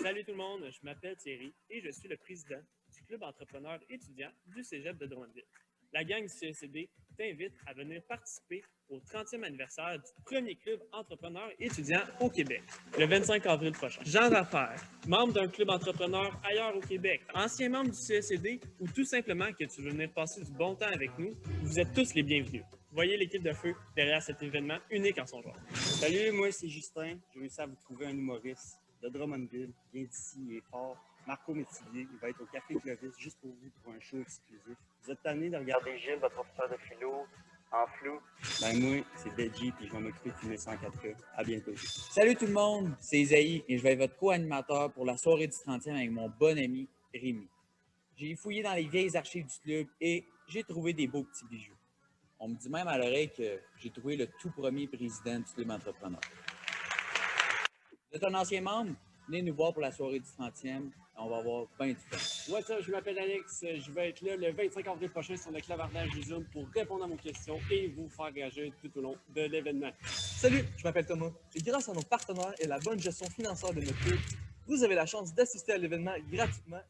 Salut tout le monde, je m'appelle Thierry et je suis le président du club entrepreneur étudiant du Cégep de Drummondville. La gang du CECD t'invite à venir participer au 30e anniversaire du premier club entrepreneur étudiant au Québec, le 25 avril prochain. Jean Raffaire, membre d'un club entrepreneur ailleurs au Québec, ancien membre du CECD ou tout simplement que tu veux venir passer du bon temps avec nous, vous êtes tous les bienvenus. Voyez l'équipe de feu derrière cet événement unique en son genre. Salut, moi c'est Justin. J'ai réussi à vous trouver un humoriste de Drummondville, vient d'ici, il est fort. Marco Métivier, il va être au Café Clovis juste pour vous pour un show exclusif. Vous êtes tanné de regarder Gilles, votre professeur de philo, en flou? Ben moi, c'est Deji, puis je vais m'occuper de filmer ça en 4K. À bientôt. Salut tout le monde, c'est Isaïe et je vais être votre co-animateur pour la soirée du 30e avec mon bon ami Rémi. J'ai fouillé dans les vieilles archives du club et j'ai trouvé des beaux petits bijoux. On me dit même à l'oreille que j'ai trouvé le tout premier président du club entrepreneur. Vous êtes un ancien membre? Venez nous voir pour la soirée du 30e et on va avoir bien du fun. What's up, je m'appelle Alex, je vais être là le 25 avril prochain sur le clavardage du Zoom pour répondre à vos questions et vous faire réagir tout au long de l'événement. Salut, je m'appelle Thomas et grâce à nos partenaires et la bonne gestion financière de notre club, vous avez la chance d'assister à l'événement gratuitement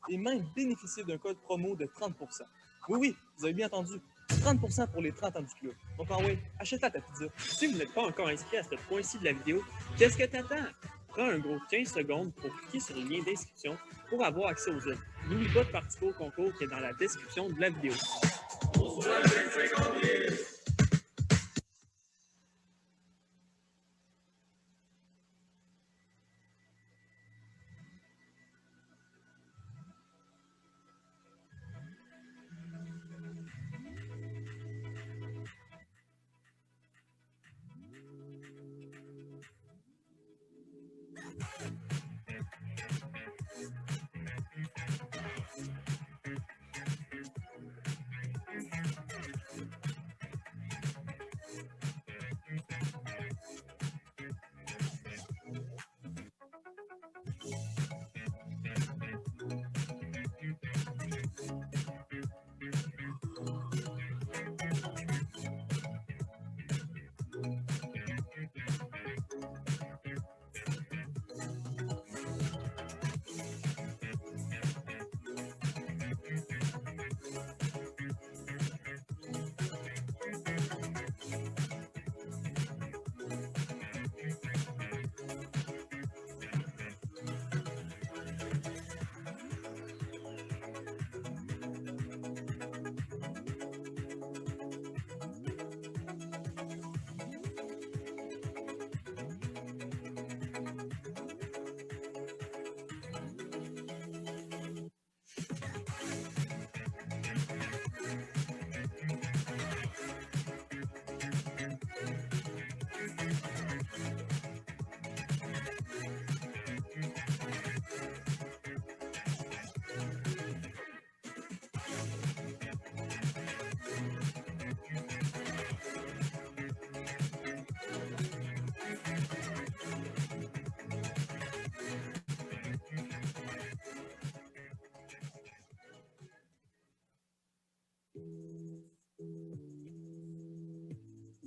et même bénéficier d'un code promo de 30%. Oui, vous avez bien entendu, 30% pour les 30 ans du club. Donc en vrai, achète-la ta pizza. Si vous n'êtes pas encore inscrit à ce point-ci de la vidéo, qu'est-ce que t'attends? Prends un gros 15 secondes pour cliquer sur le lien d'inscription pour avoir accès aux œuvres. N'oublie pas de participer au concours qui est dans la description de la vidéo. On se voit le 25 avril!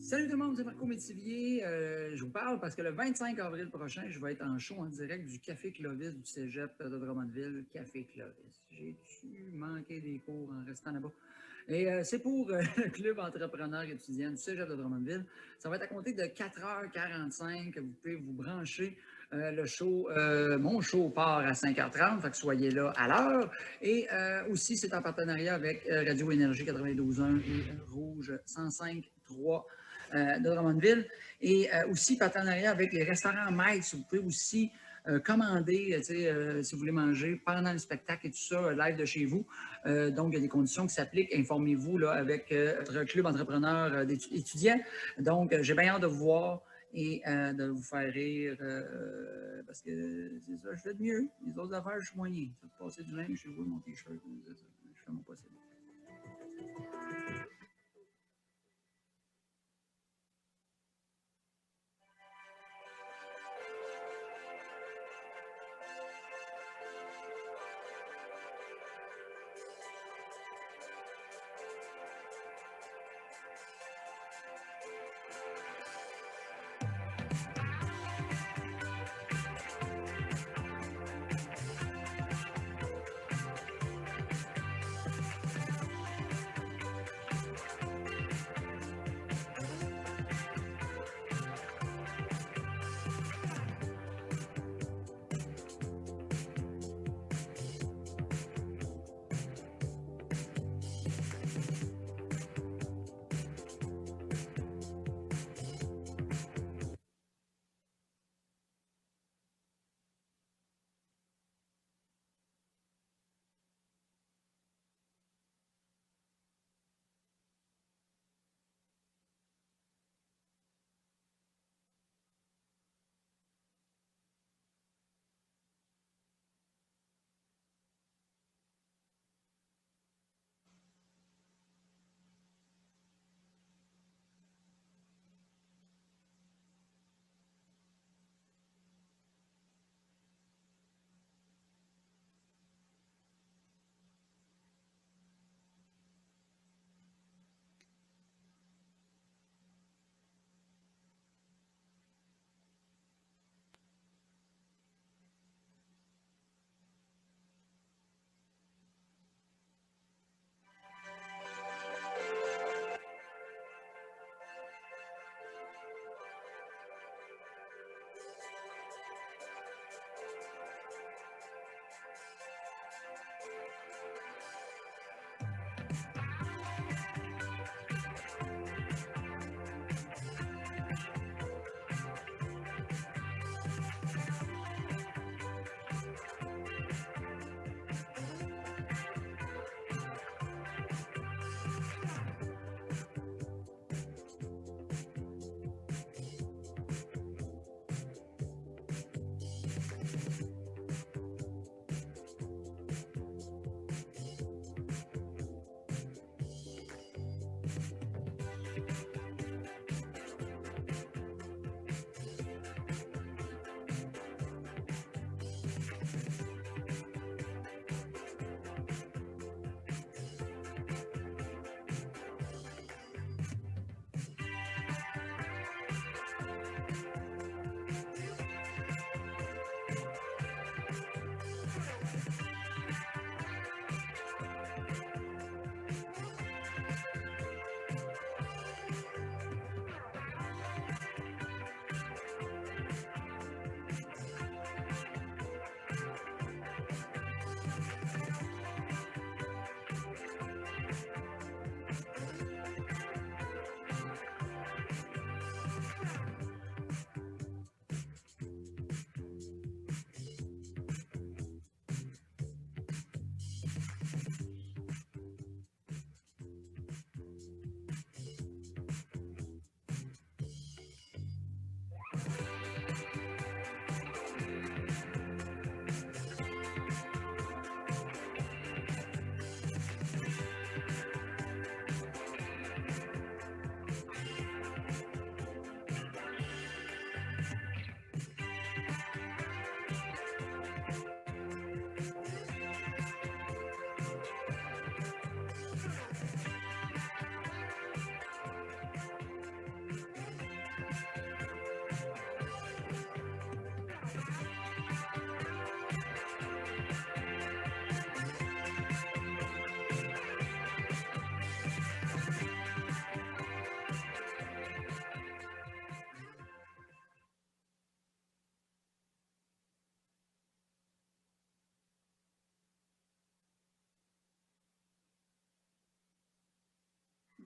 Salut tout le monde, c'est Marco Métivier. Je vous parle parce que le 25 avril prochain, je vais être en show en direct du Café Clovis du Cégep de Drummondville. Café Clovis. J'ai-tu manqué des cours en restant là-bas? Et c'est pour le club entrepreneur étudiant du Cégep de Drummondville. Ça va être à compter de 4h45 que vous pouvez vous brancher. Le show, mon show part à 5h30, fait que soyez là à l'heure. Et aussi, c'est en partenariat avec Radio Énergie 92.1 et Rouge 105.3 de Drummondville. Et aussi, partenariat avec les restaurants Maîtres. Vous pouvez aussi commander, si vous voulez manger pendant le spectacle et tout ça, live de chez vous. Donc, il y a des conditions qui s'appliquent. Informez-vous là, avec votre club entrepreneur étudiant. Donc, j'ai bien hâte de vous voir et de vous faire rire parce que c'est ça, je fais de mieux. Les autres affaires, je suis moyen. Je vais passer du linge chez vous, mon t-shirt. Je fais mon possible.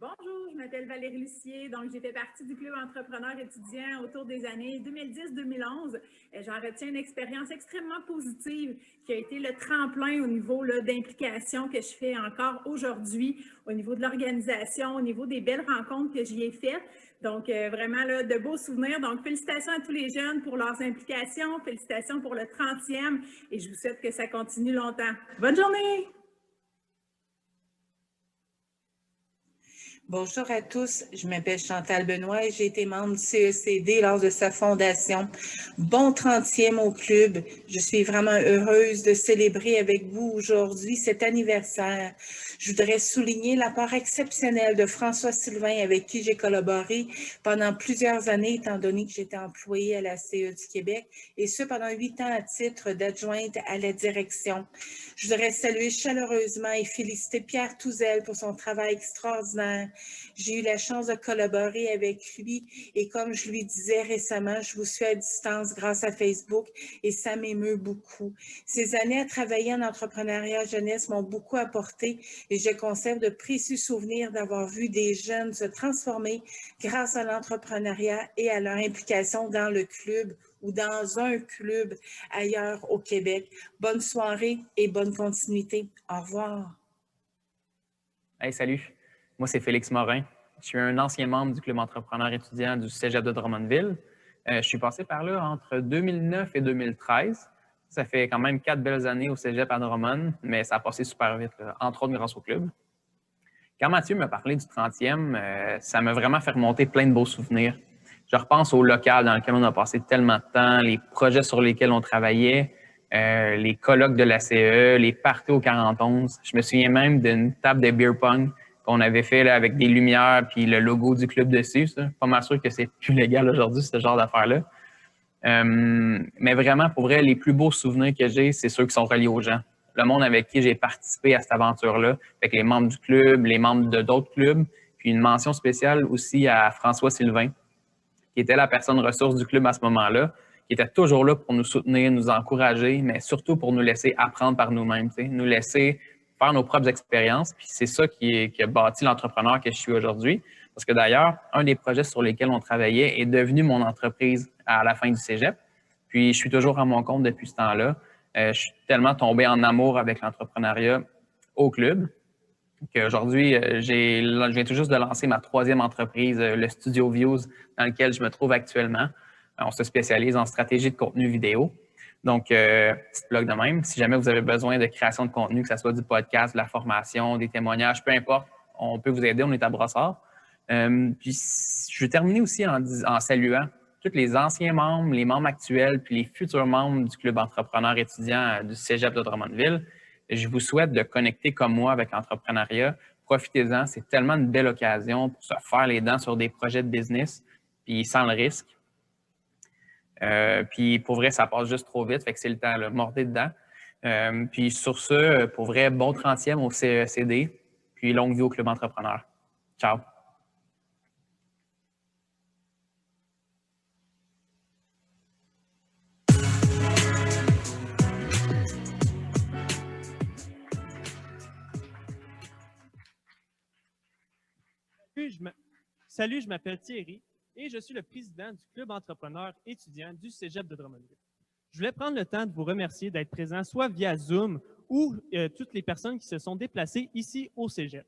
Bonjour, je m'appelle Valérie Lucier. Donc, j'ai fait partie du Club entrepreneur étudiant autour des années 2010-2011. J'en retiens une expérience extrêmement positive qui a été le tremplin au niveau d'implication que je fais encore aujourd'hui, au niveau de l'organisation, au niveau des belles rencontres que j'y ai faites. Donc, vraiment, là, de beaux souvenirs. Donc, félicitations à tous les jeunes pour leurs implications. Félicitations pour le 30e et je vous souhaite que ça continue longtemps. Bonne journée! Bonjour à tous, je m'appelle Chantal Benoît et j'ai été membre du CECD lors de sa fondation. Bon 30e au club. Je suis vraiment heureuse de célébrer avec vous aujourd'hui cet anniversaire. Je voudrais souligner l'apport exceptionnel de François Sylvain avec qui j'ai collaboré pendant plusieurs années étant donné que j'étais employée à la CE du Québec et ce pendant 8 ans à titre d'adjointe à la direction. Je voudrais saluer chaleureusement et féliciter Pierre Touzel pour son travail extraordinaire. J'ai eu la chance de collaborer avec lui et comme je lui disais récemment, je vous suis à distance grâce à Facebook et ça m'émeut beaucoup. Ces années à travailler en entrepreneuriat jeunesse m'ont beaucoup apporté et je conserve de précieux souvenirs d'avoir vu des jeunes se transformer grâce à l'entrepreneuriat et à leur implication dans le club ou dans un club ailleurs au Québec. Bonne soirée et bonne continuité. Au revoir. Hey, salut. Moi, c'est Félix Morin. Je suis un ancien membre du Club entrepreneur étudiant du Cégep de Drummondville. Je suis passé par là entre 2009 et 2013. Ça fait quand même 4 belles années au Cégep à Drummond, mais ça a passé super vite, là, entre autres grâce au club. Quand Mathieu m'a parlé du 30e, ça m'a vraiment fait remonter plein de beaux souvenirs. Je repense au local dans lequel on a passé tellement de temps, les projets sur lesquels on travaillait, les colloques de la CE, les parties au 41. Je me souviens même d'une table de beer pong qu'on avait fait là, avec des lumières puis le logo du club dessus. Ça. Pas mal sûr que c'est plus légal aujourd'hui, ce genre d'affaires-là. Mais vraiment, pour vrai, les plus beaux souvenirs que j'ai, c'est ceux qui sont reliés aux gens. Le monde avec qui j'ai participé à cette aventure-là, avec les membres du club, les membres de d'autres clubs, puis une mention spéciale aussi à François Sylvain, qui était la personne ressource du club à ce moment-là, qui était toujours là pour nous soutenir, nous encourager, mais surtout pour nous laisser apprendre par nous-mêmes, nous laisser faire nos propres expériences. Puis c'est ça qui a bâti l'entrepreneur que je suis aujourd'hui. Parce que d'ailleurs, un des projets sur lesquels on travaillait est devenu mon entreprise à la fin du cégep. Puis je suis toujours à mon compte depuis ce temps-là. Je suis tellement tombé en amour avec l'entrepreneuriat au club qu'aujourd'hui, je viens tout juste de lancer ma 3e entreprise, le Studio Views, dans lequel je me trouve actuellement. On se spécialise en stratégie de contenu vidéo. Donc, petite blog de même. Si jamais vous avez besoin de création de contenu, que ce soit du podcast, de la formation, des témoignages, peu importe, on peut vous aider. On est à Brossard. Puis, je vais terminer aussi en saluant tous les anciens membres, les membres actuels, puis les futurs membres du Club entrepreneur étudiant du Cégep de Drummondville. Je vous souhaite de connecter comme moi avec l'entrepreneuriat. Profitez-en, c'est tellement une belle occasion pour se faire les dents sur des projets de business, puis sans le risque. Puis pour vrai, ça passe juste trop vite, fait que c'est le temps, là, mordez dedans. Puis sur ce, pour vrai, bon 30e au CECD, puis longue vie au Club entrepreneur. Ciao! Salut, je m'appelle Thierry et je suis le président du Club entrepreneur étudiant du Cégep de Drummondville. Je voulais prendre le temps de vous remercier d'être présents soit via Zoom ou toutes les personnes qui se sont déplacées ici au Cégep.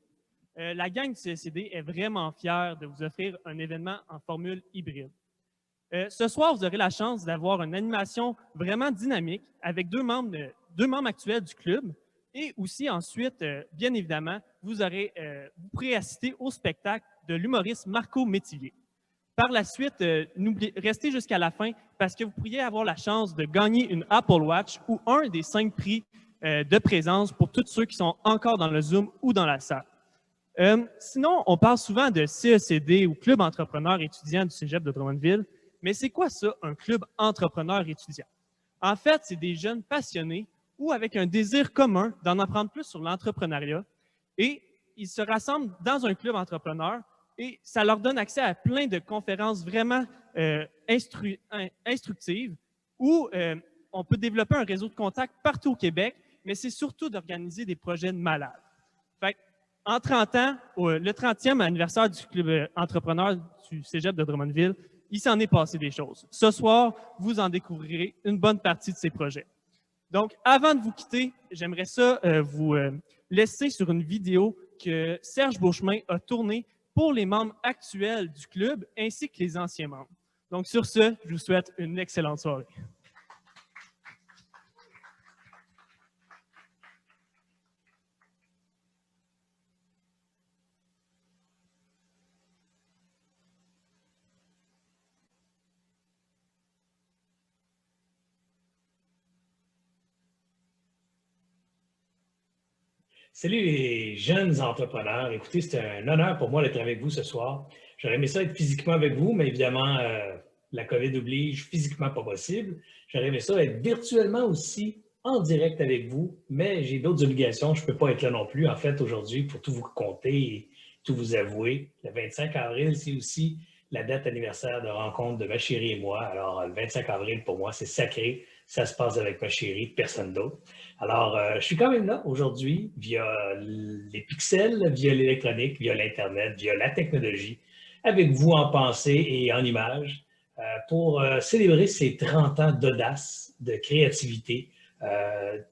La gang du CECD est vraiment fière de vous offrir un événement en formule hybride. Ce soir, vous aurez la chance d'avoir une animation vraiment dynamique avec deux membres actuels du club et aussi ensuite, bien évidemment, vous pourrez assister au spectacle de l'humoriste Marco Métivier. Par la suite, restez jusqu'à la fin parce que vous pourriez avoir la chance de gagner une Apple Watch ou un des 5 prix de présence pour tous ceux qui sont encore dans le Zoom ou dans la salle. Sinon, on parle souvent de CECD ou Club entrepreneur étudiant du Cégep de Drummondville, mais c'est quoi ça, un club entrepreneur étudiant? En fait, c'est des jeunes passionnés ou avec un désir commun d'en apprendre plus sur l'entrepreneuriat et ils se rassemblent dans un club entrepreneur et ça leur donne accès à plein de conférences vraiment instructives où on peut développer un réseau de contacts partout au Québec, mais c'est surtout d'organiser des projets de malades. Fait que En 30 ans, le 30e anniversaire du club entrepreneur du Cégep de Drummondville, il s'en est passé des choses. Ce soir, vous en découvrirez une bonne partie de ces projets. Donc, avant de vous quitter, j'aimerais ça vous laisser sur une vidéo que Serge Beauchemin a tournée pour les membres actuels du club ainsi que les anciens membres. Donc, sur ce, je vous souhaite une excellente soirée. Salut les jeunes entrepreneurs. Écoutez, c'est un honneur pour moi d'être avec vous ce soir. J'aurais aimé ça être physiquement avec vous, mais évidemment, la COVID oblige, physiquement pas possible. J'aurais aimé ça être virtuellement aussi en direct avec vous, mais j'ai d'autres obligations. Je ne peux pas être là non plus. En fait, aujourd'hui, pour tout vous compter et tout vous avouer, le 25 avril, c'est aussi la date anniversaire de rencontre de ma chérie et moi. Alors, le 25 avril, pour moi, c'est sacré. Ça se passe avec ma chérie, personne d'autre. Alors, je suis quand même là aujourd'hui via les pixels, via l'électronique, via l'Internet, via la technologie, avec vous en pensée et en images, pour célébrer ces 30 ans d'audace, de créativité,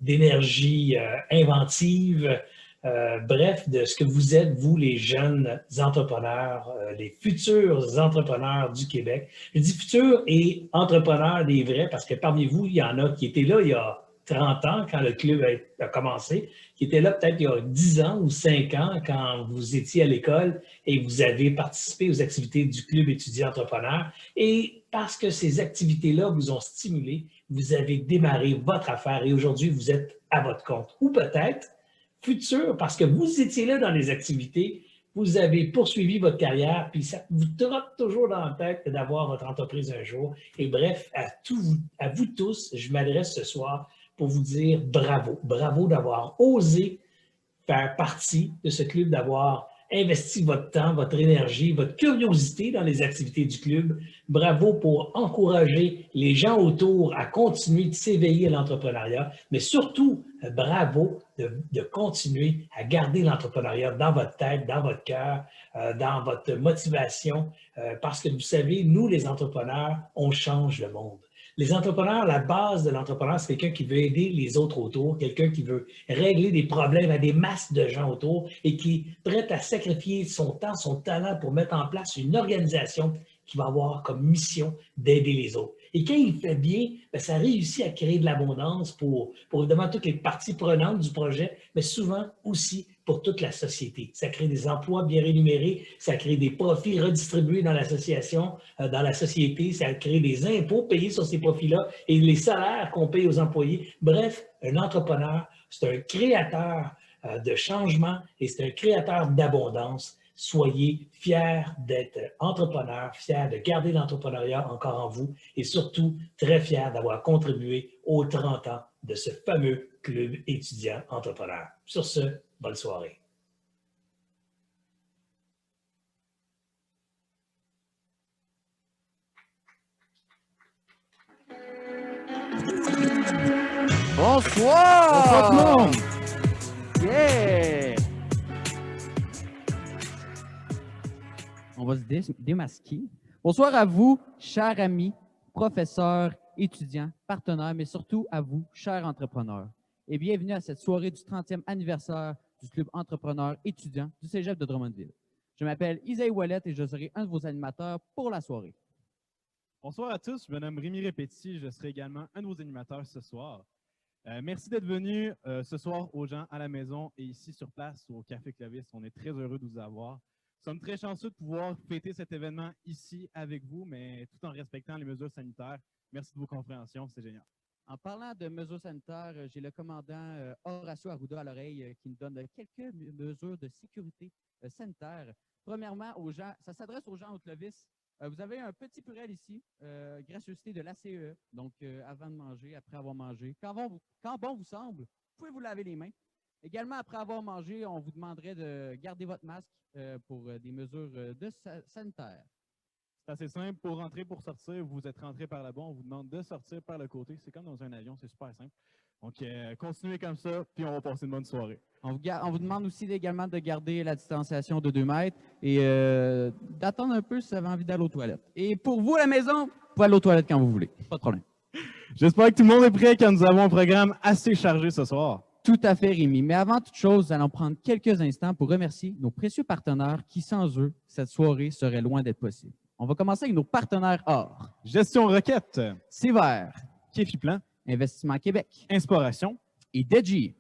d'énergie inventive, bref, de ce que vous êtes, vous, les jeunes entrepreneurs, les futurs entrepreneurs du Québec. Je dis futurs et entrepreneurs des vrais parce que parmi vous, il y en a qui étaient là il y a 30 ans quand le club a commencé, qui étaient là peut-être il y a 10 ans ou 5 ans quand vous étiez à l'école et vous avez participé aux activités du club étudiant entrepreneur. Et parce que ces activités-là vous ont stimulé, vous avez démarré votre affaire et aujourd'hui, vous êtes à votre compte. Ou peut-être futur, parce que vous étiez là dans les activités, vous avez poursuivi votre carrière, puis ça vous trotte toujours dans la tête d'avoir votre entreprise un jour. Et bref, à vous tous, je m'adresse ce soir pour vous dire bravo. Bravo d'avoir osé faire partie de ce club, d'avoir investi votre temps, votre énergie, votre curiosité dans les activités du club. Bravo pour encourager les gens autour à continuer de s'éveiller à l'entrepreneuriat, mais surtout, bravo de continuer à garder l'entrepreneuriat dans votre tête, dans votre cœur, dans votre motivation, parce que vous savez, nous, les entrepreneurs, on change le monde. Les entrepreneurs, la base de l'entrepreneur, c'est quelqu'un qui veut aider les autres autour, quelqu'un qui veut régler des problèmes à des masses de gens autour et qui est prêt à sacrifier son temps, son talent pour mettre en place une organisation qui va avoir comme mission d'aider les autres. Et quand il fait bien, bien, ça réussit à créer de l'abondance pour évidemment toutes les parties prenantes du projet, mais souvent aussi pour toute la société. Ça crée des emplois bien rémunérés, ça crée des profits redistribués dans l'association, dans la société, ça crée des impôts payés sur ces profits-là et les salaires qu'on paye aux employés. Bref, un entrepreneur, c'est un créateur de changement et c'est un créateur d'abondance. Soyez fiers d'être entrepreneur, fiers de garder l'entrepreneuriat encore en vous et surtout très fiers d'avoir contribué aux 30 ans de ce fameux club étudiant entrepreneur. Sur ce, bonne soirée. Bonsoir! Bonsoir tout le monde! Yeah! On va se démasquer. Bonsoir à vous, chers amis, professeurs, étudiants, partenaires, mais surtout à vous, chers entrepreneurs. Et bienvenue à cette soirée du 30e anniversaire du Club entrepreneur étudiant du Cégep de Drummondville. Je m'appelle Isaïe Ouellette et je serai un de vos animateurs pour la soirée. Bonsoir à tous, je me nomme Rémi Répéti, je serai également un de vos animateurs ce soir. Merci d'être venus ce soir aux gens à la maison et ici sur place au Café Clovis. On est très heureux de vous avoir. Nous sommes très chanceux de pouvoir fêter cet événement ici avec vous, mais tout en respectant les mesures sanitaires. Merci de vos compréhensions, c'est génial. En parlant de mesures sanitaires, j'ai le commandant Horacio Arruda à l'oreille qui nous donne quelques mesures de sécurité sanitaire. Premièrement, aux gens, ça s'adresse aux gens au Clovis. Vous avez un petit purel ici, gracieuseté de l'ACE, donc avant de manger, après avoir mangé. Quand bon vous semble, vous pouvez vous laver les mains. Également, après avoir mangé, on vous demanderait de garder votre masque pour des mesures sanitaires. C'est assez simple. Pour rentrer, pour sortir, vous êtes rentré par là-bas, on vous demande de sortir par le côté. C'est comme dans un avion, c'est super simple. Donc, continuez comme ça, puis on va passer une bonne soirée. On vous demande aussi également de garder la distanciation de 2 mètres et d'attendre un peu si vous avez envie d'aller aux toilettes. Et pour vous à la maison, vous pouvez aller aux toilettes quand vous voulez. Pas de problème. J'espère que tout le monde est prêt car nous avons un programme assez chargé ce soir. Tout à fait, Rémi. Mais avant toute chose, nous allons prendre quelques instants pour remercier nos précieux partenaires qui, sans eux, cette soirée serait loin d'être possible. On va commencer avec nos partenaires or. Gestion Roquette. Sévère. Kéfiplan. Investissement Québec. Inspiration. Et Deji.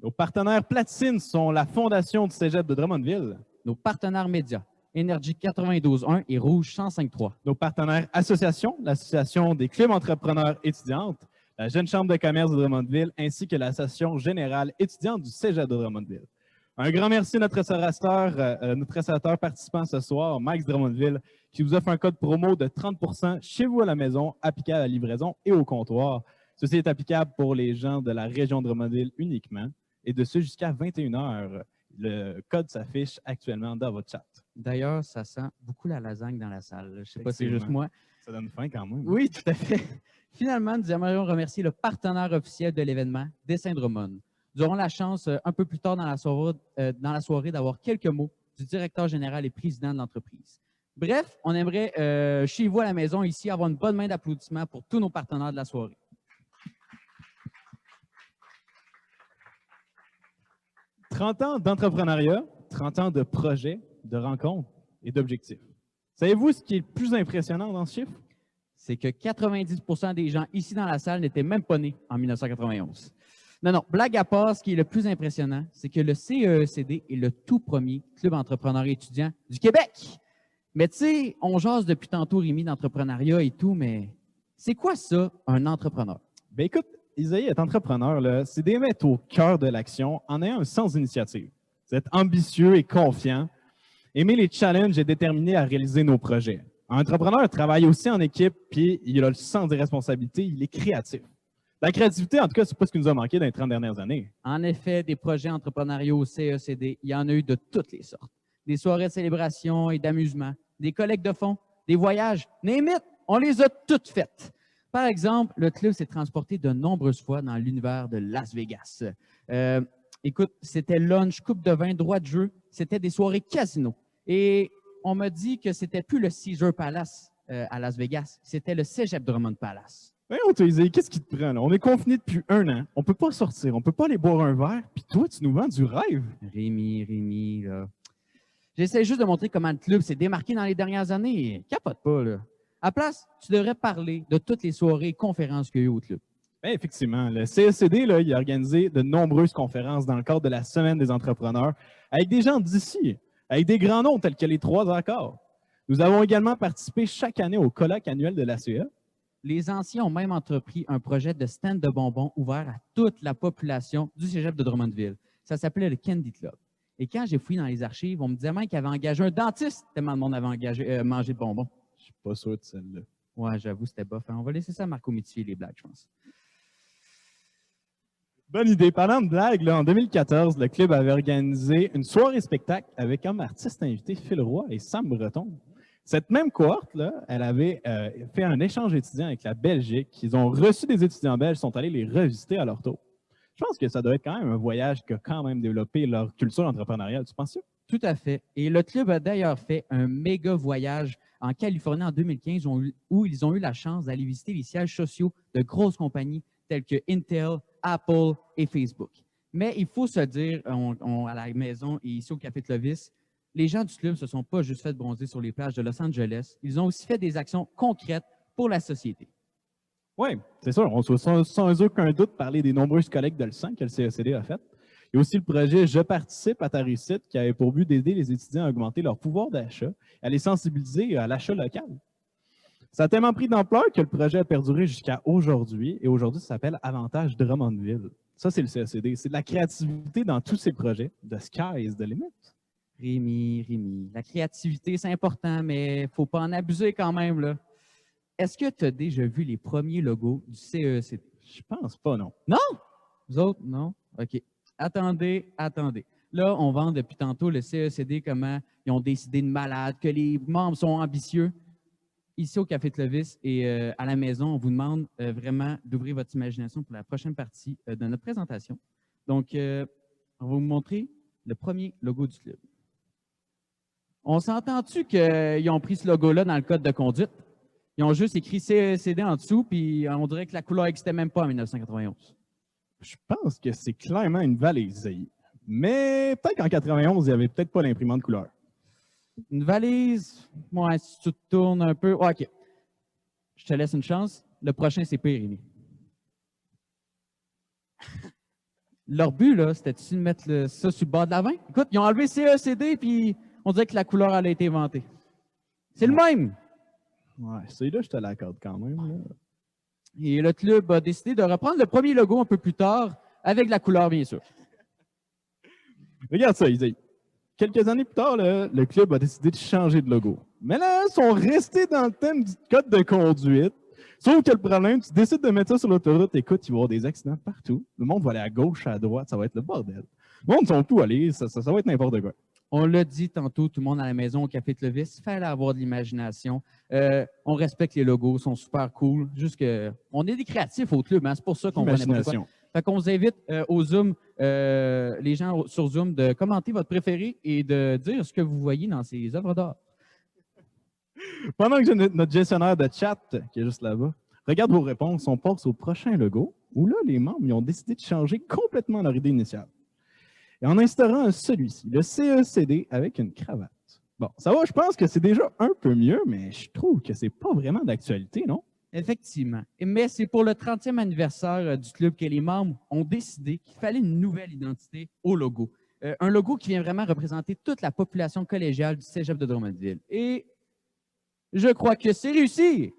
Nos partenaires platine sont la Fondation du Cégep de Drummondville. Nos partenaires médias, Énergie 92.1 et Rouge 105.3. Nos partenaires associations, l'Association des clubs entrepreneurs étudiantes, la Jeune Chambre de commerce de Drummondville, ainsi que l'Association générale étudiante du Cégep de Drummondville. Un grand merci à notre restaurateur participant ce soir, Max Drummondville, qui vous offre un code promo de 30% chez vous à la maison, applicable à la livraison et au comptoir. Ceci est applicable pour les gens de la région de Drummondville uniquement. Et de ce jusqu'à 21 h. Le code s'affiche actuellement dans votre chat. D'ailleurs, ça sent beaucoup la lasagne dans la salle. Je ne sais pas si c'est juste moi. Ça donne faim quand même. Oui, tout à fait. Finalement, nous aimerions remercier le partenaire officiel de l'événement, Dessin Drummond. Nous aurons la chance, un peu plus tard dans la soirée, d'avoir quelques mots du directeur général et président de l'entreprise. Bref, on aimerait, chez vous à la maison, ici, avoir une bonne main d'applaudissements pour tous nos partenaires de la soirée. 30 ans d'entrepreneuriat, 30 ans de projets, de rencontres et d'objectifs. Savez-vous ce qui est le plus impressionnant dans ce chiffre? C'est que 90% des gens ici dans la salle n'étaient même pas nés en 1991. Non, blague à part, ce qui est le plus impressionnant, c'est que le CEECD est le tout premier club entrepreneur étudiant du Québec. Mais tu sais, on jase depuis tantôt, Rémi, d'entrepreneuriat et tout, mais c'est quoi ça, un entrepreneur? Ben écoute, Isaïe, être entrepreneur, c'est d'aimer être au cœur de l'action en ayant un sens d'initiative. C'est être ambitieux et confiant, aimer les challenges et déterminé à réaliser nos projets. Un entrepreneur travaille aussi en équipe, puis il a le sens des responsabilités, il est créatif. La créativité, en tout cas, c'est pas ce qui nous a manqué dans les 30 dernières années. En effet, des projets entrepreneuriaux au CECD, il y en a eu de toutes les sortes. Des soirées de célébration et d'amusement, des collectes de fonds, des voyages, name it, on les a toutes faites. Par exemple, le club s'est transporté de nombreuses fois dans l'univers de Las Vegas. Écoute, c'était lunch, coupe de vin, droit de jeu, c'était des soirées casino. Et on m'a dit que c'était plus le Caesars Palace à Las Vegas, c'était le Cégep Drummond Palace. Voyons, Isaïe, qu'est-ce qui te prend là? On est confinés depuis 1 an, on peut pas sortir, on peut pas aller boire un verre, puis toi, tu nous vends du rêve. Rémi, là. J'essaie juste de montrer comment le club s'est démarqué dans les dernières années. Capote pas, là. À place, tu devrais parler de toutes les soirées et conférences qu'il y a eu au club. Bien, effectivement, le CECD, là, il a organisé de nombreuses conférences dans le cadre de la Semaine des entrepreneurs avec des gens d'ici, avec des grands noms tels que les 3 accords. Nous avons également participé chaque année au colloque annuel de l'ACA. Les anciens ont même entrepris un projet de stand de bonbons ouvert à toute la population du cégep de Drummondville. Ça s'appelait le Candy Club. Et quand j'ai fouillé dans les archives, on me disait même qu'il avait engagé un dentiste tellement le monde avait mangé de bonbons. Je suis pas sûr de celle-là. Ouais, j'avoue, c'était bof. Hein. On va laisser ça à Marco Métivier, les blagues, je pense. Bonne idée. Parlant de blagues, là, en 2014, le club avait organisé une soirée spectacle avec comme artistes invités Phil Roy et Sam Breton. Cette même cohorte-là, elle avait fait un échange étudiant avec la Belgique. Ils ont reçu des étudiants belges, sont allés les revisiter à leur tour. Je pense que ça doit être quand même un voyage qui a quand même développé leur culture entrepreneuriale. Tu penses ça? Tout à fait. Et le club a d'ailleurs fait un méga voyage en Californie en 2015 où ils ont eu la chance d'aller visiter les sièges sociaux de grosses compagnies telles que Intel, Apple et Facebook. Mais il faut se dire, à la maison et ici au Café Clovis, les gens du club ne se sont pas juste fait bronzer sur les plages de Los Angeles, ils ont aussi fait des actions concrètes pour la société. Oui, c'est sûr. On se sans aucun doute parler des nombreuses collectes de leçons que le CECD a faites. Il y a aussi le projet « Je participe à ta réussite » qui avait pour but d'aider les étudiants à augmenter leur pouvoir d'achat, à les sensibiliser à l'achat local. Ça a tellement pris d'ampleur que le projet a perduré jusqu'à aujourd'hui, et aujourd'hui, ça s'appelle « Avantage Drummondville ». Ça, c'est le CECD. C'est de la créativité dans tous ces projets. The sky is the limit. Rémi, la créativité, c'est important, mais il ne faut pas en abuser quand même, là. Est-ce que tu as déjà vu les premiers logos du CECD? Je pense pas, non. Non? Vous autres, non? OK. Attendez. Là, on vend depuis tantôt le CECD, comment ils ont décidé de malade, que les membres sont ambitieux. ici au Café Clovis et à la maison, on vous demande vraiment d'ouvrir votre imagination pour la prochaine partie de notre présentation. Donc, on va vous montrer le premier logo du club. On s'entend-tu qu'ils ont pris ce logo-là dans le code de conduite? Ils ont juste écrit CECD en dessous, puis on dirait que la couleur n'existait même pas en 1991. Je pense que c'est clairement une valise. Mais peut-être qu'en 91, il n'y avait peut-être pas l'imprimante couleur. Une valise, ouais, si tu te tournes un peu. OK. Je te laisse une chance. Le prochain, c'est Rémi. Leur but, là, c'était-tu de mettre ça sur le bord de la 20? Écoute, ils ont enlevé CECD, puis on dirait que la couleur elle a été inventée. C'est le même! Ouais, celui-là, je te l'accorde quand même. Là. Et le club a décidé de reprendre le premier logo un peu plus tard, avec la couleur, bien sûr. Regarde ça, Isaïe. Quelques années plus tard, le club a décidé de changer de logo. Mais là, ils sont restés dans le thème du code de conduite. Sauf que le problème, tu décides de mettre ça sur l'autoroute, écoute, il va y avoir des accidents partout. Le monde va aller à gauche, à droite, ça va être le bordel. Le monde ne sait plus aller, ça va être n'importe quoi. On l'a dit tantôt, tout le monde à la maison au Café Clovis, il fallait avoir de l'imagination. On respecte les logos, ils sont super cool. Juste que, on est des créatifs au club, hein, c'est pour ça qu'on voit n'importe quoi. Fait qu'on vous invite au Zoom, les gens sur Zoom, de commenter votre préféré et de dire ce que vous voyez dans ces œuvres d'art. Pendant que j'ai notre gestionnaire de chat, qui est juste là-bas, regarde vos réponses, on passe au prochain logo, où là, les membres ils ont décidé de changer complètement leur idée initiale. Et en instaurant celui-ci, le CECD avec une cravate. Bon, ça va, je pense que c'est déjà un peu mieux, mais je trouve que c'est pas vraiment d'actualité, non? Effectivement. Mais c'est pour le 30e anniversaire du club que les membres ont décidé qu'il fallait une nouvelle identité au logo. Un logo qui vient vraiment représenter toute la population collégiale du cégep de Drummondville. Et je crois que c'est réussi.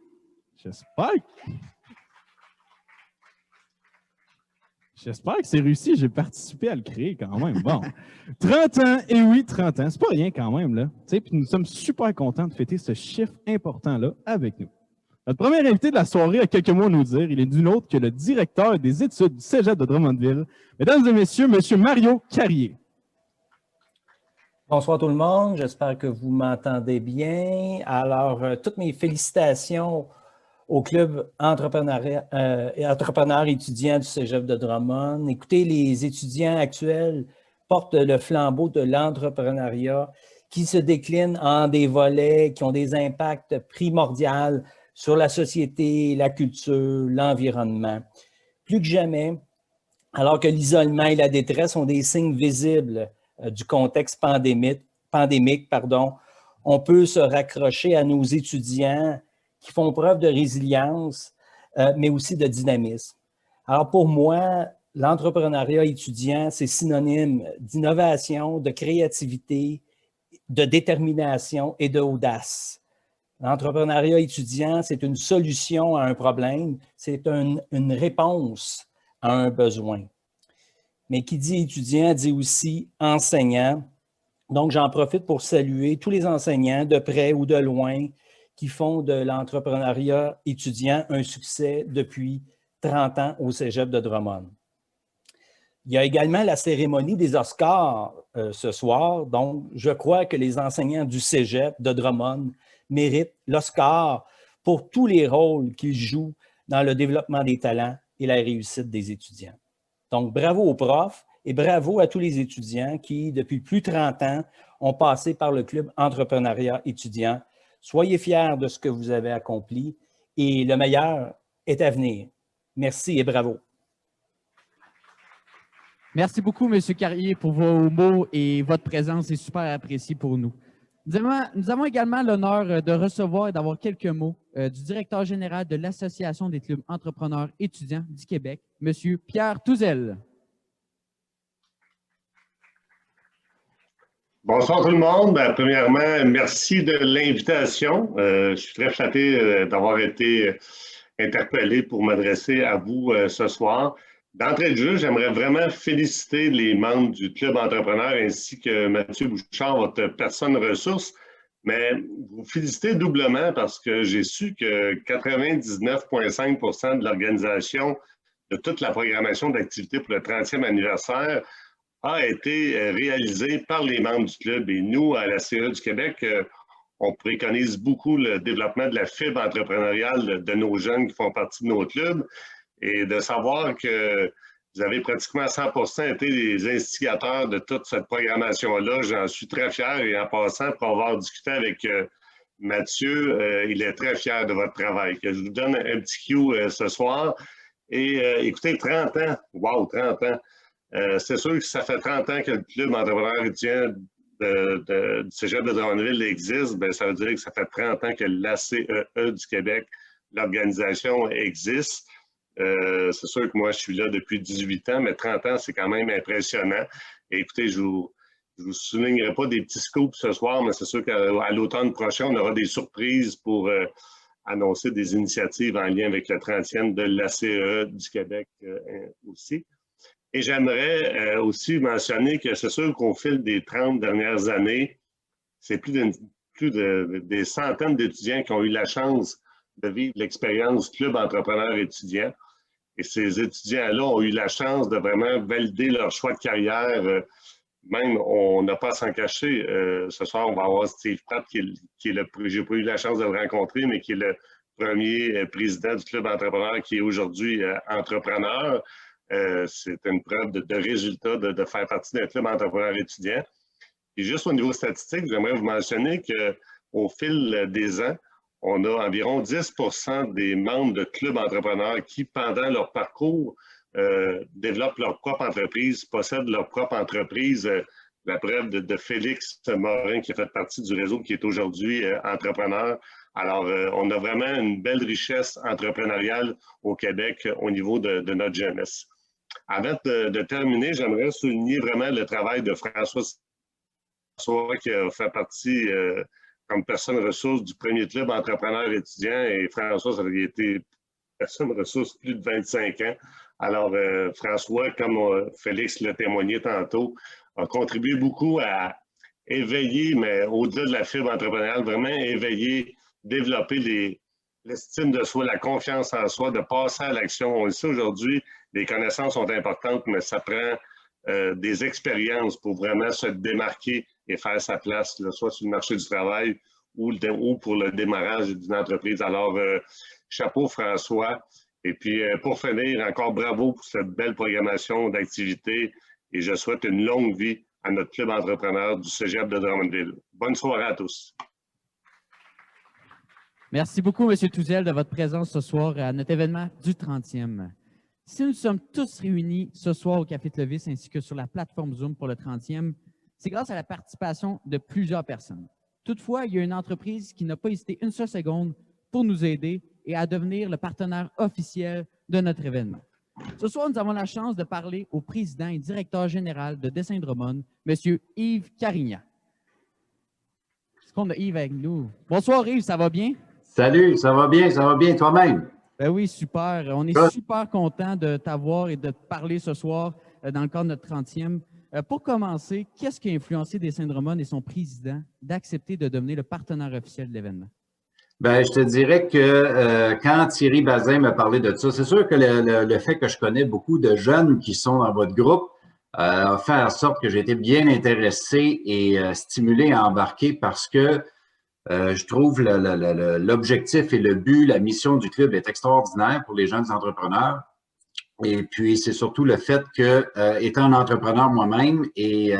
J'espère que c'est réussi. J'ai participé à le créer quand même. Bon, 30 ans, et oui, 30 ans, c'est pas rien quand même, là. Puis nous sommes super contents de fêter ce chiffre important-là avec nous. Notre premier invité de la soirée a quelques mots à nous dire. Il est nul autre que le directeur des études du cégep de Drummondville. Mesdames et messieurs, M. Mario Carrier. Bonsoir tout le monde, j'espère que vous m'entendez bien. Alors, toutes mes félicitations au club entrepreneur étudiant du cégep de Drummond. Écoutez, les étudiants actuels portent le flambeau de l'entrepreneuriat qui se décline en des volets qui ont des impacts primordiaux sur la société, la culture, l'environnement. Plus que jamais, alors que l'isolement et la détresse sont des signes visibles du contexte pandémique, on peut se raccrocher à nos étudiants qui font preuve de résilience, mais aussi de dynamisme. Alors pour moi, l'entrepreneuriat étudiant, c'est synonyme d'innovation, de créativité, de détermination et d'audace. L'entrepreneuriat étudiant, c'est une solution à un problème, c'est une réponse à un besoin. Mais qui dit étudiant dit aussi enseignant. Donc, j'en profite pour saluer tous les enseignants de près ou de loin qui font de l'entrepreneuriat étudiant un succès depuis 30 ans au cégep de Drummond. Il y a également la cérémonie des Oscars ce soir. Donc, je crois que les enseignants du cégep de Drummond méritent l'Oscar pour tous les rôles qu'ils jouent dans le développement des talents et la réussite des étudiants. Donc, bravo aux profs et bravo à tous les étudiants qui, depuis plus de 30 ans, ont passé par le club entrepreneuriat étudiant. Soyez fiers de ce que vous avez accompli et le meilleur est à venir. Merci et bravo. Merci beaucoup, M. Carrier, pour vos mots et votre présence est super appréciée pour nous. Nous avons également l'honneur de recevoir et d'avoir quelques mots du directeur général de l'Association des clubs entrepreneurs étudiants du Québec, M. Pierre Touzel. Bonsoir tout le monde. Premièrement, merci de l'invitation. Je suis très flatté d'avoir été interpellé pour m'adresser à vous ce soir. D'entrée de jeu, j'aimerais vraiment féliciter les membres du Club entrepreneur ainsi que Mathieu Bouchard, votre personne ressource, mais vous féliciter doublement parce que j'ai su que 99,5% de l'organisation de toute la programmation d'activités pour le 30e anniversaire a été réalisée par les membres du club. Et nous, à la CE du Québec, on préconise beaucoup le développement de la fibre entrepreneuriale de nos jeunes qui font partie de nos clubs et de savoir que vous avez pratiquement 100% été les instigateurs de toute cette programmation-là. J'en suis très fier et en passant, pour avoir discuté avec Mathieu, il est très fier de votre travail. Je vous donne un petit cue ce soir. Et écoutez, 30 ans, wow, 30 ans. C'est sûr que ça fait 30 ans que le club entrepreneur étudiant du Cégep de Drummondville existe. Bien, ça veut dire que ça fait 30 ans que l'ACEE du Québec, l'organisation existe. C'est sûr que moi, je suis là depuis 18 ans, mais 30 ans, c'est quand même impressionnant. Et écoutez, je vous soulignerai pas des petits scoops ce soir, mais c'est sûr qu'à l'automne prochain, on aura des surprises pour annoncer des initiatives en lien avec le 30e de l'ACEE du Québec aussi. Et j'aimerais aussi mentionner que c'est sûr qu'au fil des 30 dernières années, c'est plus des centaines d'étudiants qui ont eu la chance de vivre l'expérience Club entrepreneur étudiant. Et ces étudiants-là ont eu la chance de vraiment valider leur choix de carrière. Même, on n'a pas à s'en cacher. Ce soir, on va avoir Steve Pratt, qui est le, j'ai pas eu la chance de le rencontrer, mais qui est le premier président du Club entrepreneur qui est aujourd'hui entrepreneur. C'est une preuve de résultat de faire partie d'un club entrepreneur étudiant. Et juste au niveau statistique, j'aimerais vous mentionner qu'au fil des ans, on a environ 10% des membres de clubs entrepreneurs qui, pendant leur parcours, développent leur propre entreprise, possèdent leur propre entreprise. La preuve de Félix Morin, qui a fait partie du réseau, qui est aujourd'hui entrepreneur. Alors, on a vraiment une belle richesse entrepreneuriale au Québec au niveau de notre jeunesse. Avant de terminer, j'aimerais souligner vraiment le travail de François qui a fait partie comme personne ressource du premier club entrepreneur étudiant. Et François, ça a été personne ressource plus de 25 ans. Alors, François, comme Félix l'a témoigné tantôt, a contribué beaucoup à éveiller, mais au-delà de la fibre entrepreneuriale, vraiment éveiller, développer l'estime de soi, la confiance en soi, de passer à l'action. On le sait aujourd'hui, les connaissances sont importantes, mais ça prend des expériences pour vraiment se démarquer et faire sa place, là, soit sur le marché du travail ou pour le démarrage d'une entreprise. Alors, chapeau François. Et puis, pour finir, encore bravo pour cette belle programmation d'activités et je souhaite une longue vie à notre club entrepreneur du Cégep de Drummondville. Bonne soirée à tous. Merci beaucoup, M. Touzel, de votre présence ce soir à notre événement du 30e. Si nous sommes tous réunis ce soir au Café Clovis ainsi que sur la plateforme Zoom pour le 30e, c'est grâce à la participation de plusieurs personnes. Toutefois, il y a une entreprise qui n'a pas hésité une seule seconde pour nous aider et à devenir le partenaire officiel de notre événement. Ce soir, nous avons la chance de parler au président et directeur général de Dessin Drummond, M. Yves Carignan. Est-ce qu'on a Yves avec nous? Bonsoir Yves, ça va bien? Salut, ça va bien toi-même? Ben oui, super. On est super content de t'avoir et de te parler ce soir dans le cadre de notre 30e. Pour commencer, qu'est-ce qui a influencé Dessin Drummond et son président d'accepter de devenir le partenaire officiel de l'événement? Ben, je te dirais que quand Thierry Bazin m'a parlé de ça, c'est sûr que le fait que je connais beaucoup de jeunes qui sont dans votre groupe a fait en sorte que j'ai été bien intéressé et stimulé à embarquer parce que je trouve l'objectif et le but, la mission du club est extraordinaire pour les jeunes entrepreneurs. Et puis, c'est surtout le fait que, étant un entrepreneur moi-même, et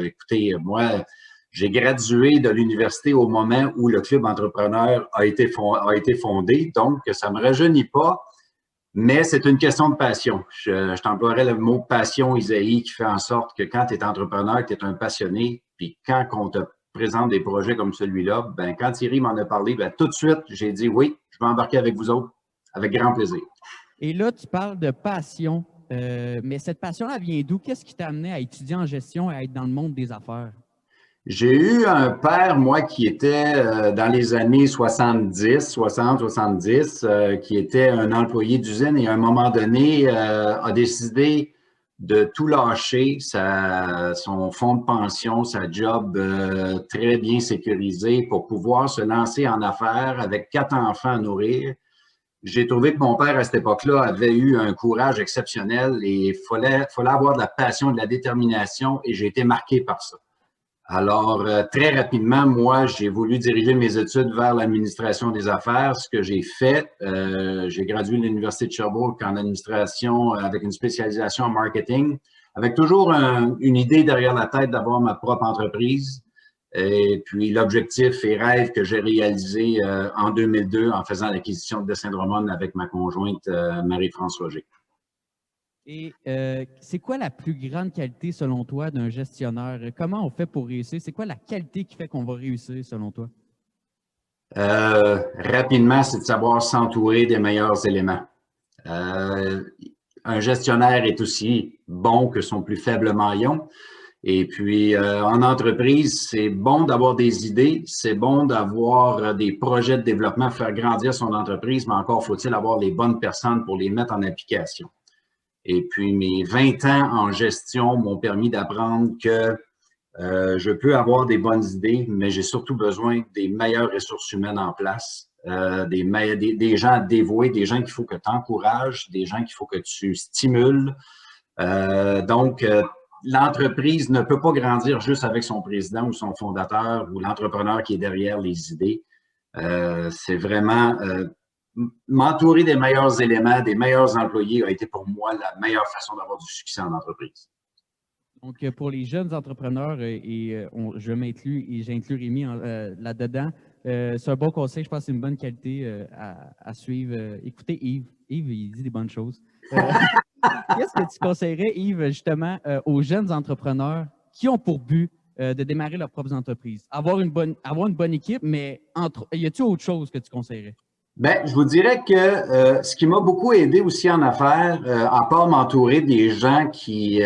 écoutez, moi, j'ai gradué de l'université au moment où le club entrepreneur a été fondé, donc ça ne me rajeunit pas, mais c'est une question de passion. Je t'emploierais le mot passion, Isaïe, qui fait en sorte que quand tu es entrepreneur, tu es un passionné, puis quand on te présente des projets comme celui-là, ben quand Thierry m'en a parlé, ben tout de suite, j'ai dit oui, je vais embarquer avec vous autres, avec grand plaisir. Et là, tu parles de passion, mais cette passion-là vient d'où? Qu'est-ce qui t'a amené à étudier en gestion et à être dans le monde des affaires? J'ai eu un père, moi, qui était dans les années 60-70, qui était un employé d'usine et à un moment donné a décidé de tout lâcher, son fonds de pension, sa job très bien sécurisé pour pouvoir se lancer en affaires avec 4 enfants à nourrir. J'ai trouvé que mon père, à cette époque-là, avait eu un courage exceptionnel et il fallait avoir de la passion, de la détermination et j'ai été marqué par ça. Alors, très rapidement, moi, j'ai voulu diriger mes études vers l'administration des affaires, ce que j'ai fait. J'ai gradué de l'Université de Sherbrooke en administration avec une spécialisation en marketing, avec toujours une idée derrière la tête d'avoir ma propre entreprise. Et puis, l'objectif et rêve que j'ai réalisé en 2002 en faisant l'acquisition de Dessin Drummond avec ma conjointe Marie-France Roger. Et c'est quoi la plus grande qualité, selon toi, d'un gestionnaire? Comment on fait pour réussir? C'est quoi la qualité qui fait qu'on va réussir, selon toi? Rapidement, c'est de savoir s'entourer des meilleurs éléments. Un gestionnaire est aussi bon que son plus faible maillon. Et puis, en entreprise, c'est bon d'avoir des idées, c'est bon d'avoir des projets de développement, faire grandir son entreprise, mais encore faut-il avoir les bonnes personnes pour les mettre en application. Et puis, mes 20 ans en gestion m'ont permis d'apprendre que je peux avoir des bonnes idées, mais j'ai surtout besoin des meilleures ressources humaines en place, des gens dévoués, des gens qu'il faut que tu encourages, des gens qu'il faut que tu stimules. L'entreprise ne peut pas grandir juste avec son président ou son fondateur ou l'entrepreneur qui est derrière les idées. C'est vraiment m'entourer des meilleurs éléments, des meilleurs employés a été pour moi la meilleure façon d'avoir du succès en entreprise. Donc, pour les jeunes entrepreneurs, je m'inclus et j'inclus Rémi là-dedans, c'est un bon conseil, je pense que c'est une bonne qualité à suivre. Écoutez Yves, il dit des bonnes choses. Qu'est-ce que tu conseillerais, Yves, justement, aux jeunes entrepreneurs qui ont pour but de démarrer leurs propres entreprises? Avoir une bonne équipe, mais y a-t-il autre chose que tu conseillerais? Bien, je vous dirais que ce qui m'a beaucoup aidé aussi en affaires, à part m'entourer des gens qui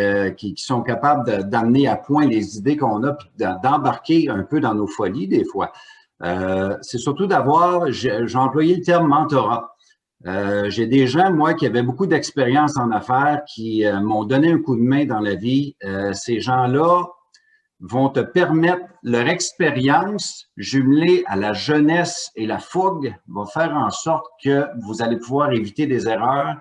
sont capables d'amener à point les idées qu'on a, puis d'embarquer un peu dans nos folies des fois, c'est surtout j'ai employé le terme mentorat. J'ai des gens, moi, qui avaient beaucoup d'expérience en affaires, qui m'ont donné un coup de main dans la vie. Ces gens-là vont te permettre, leur expérience jumelée à la jeunesse et la fougue va faire en sorte que vous allez pouvoir éviter des erreurs,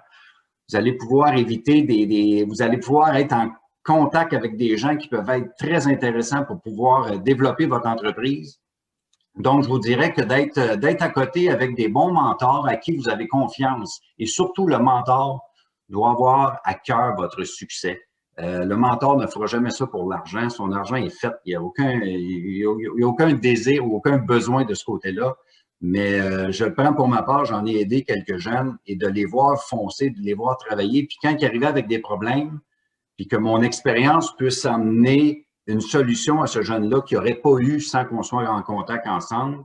vous allez pouvoir vous allez pouvoir être en contact avec des gens qui peuvent être très intéressants pour pouvoir développer votre entreprise. Donc, je vous dirais que d'être à côté avec des bons mentors à qui vous avez confiance et surtout le mentor doit avoir à cœur votre succès. Le mentor ne fera jamais ça pour l'argent. Son argent est fait. Il n'y a aucun désir ou aucun besoin de ce côté-là. Mais je le prends pour ma part. J'en ai aidé quelques jeunes et de les voir foncer, de les voir travailler. Puis quand ils arrivaient avec des problèmes, puis que mon expérience puisse amener une solution à ce jeune-là qui n'aurait pas eu sans qu'on soit en contact ensemble,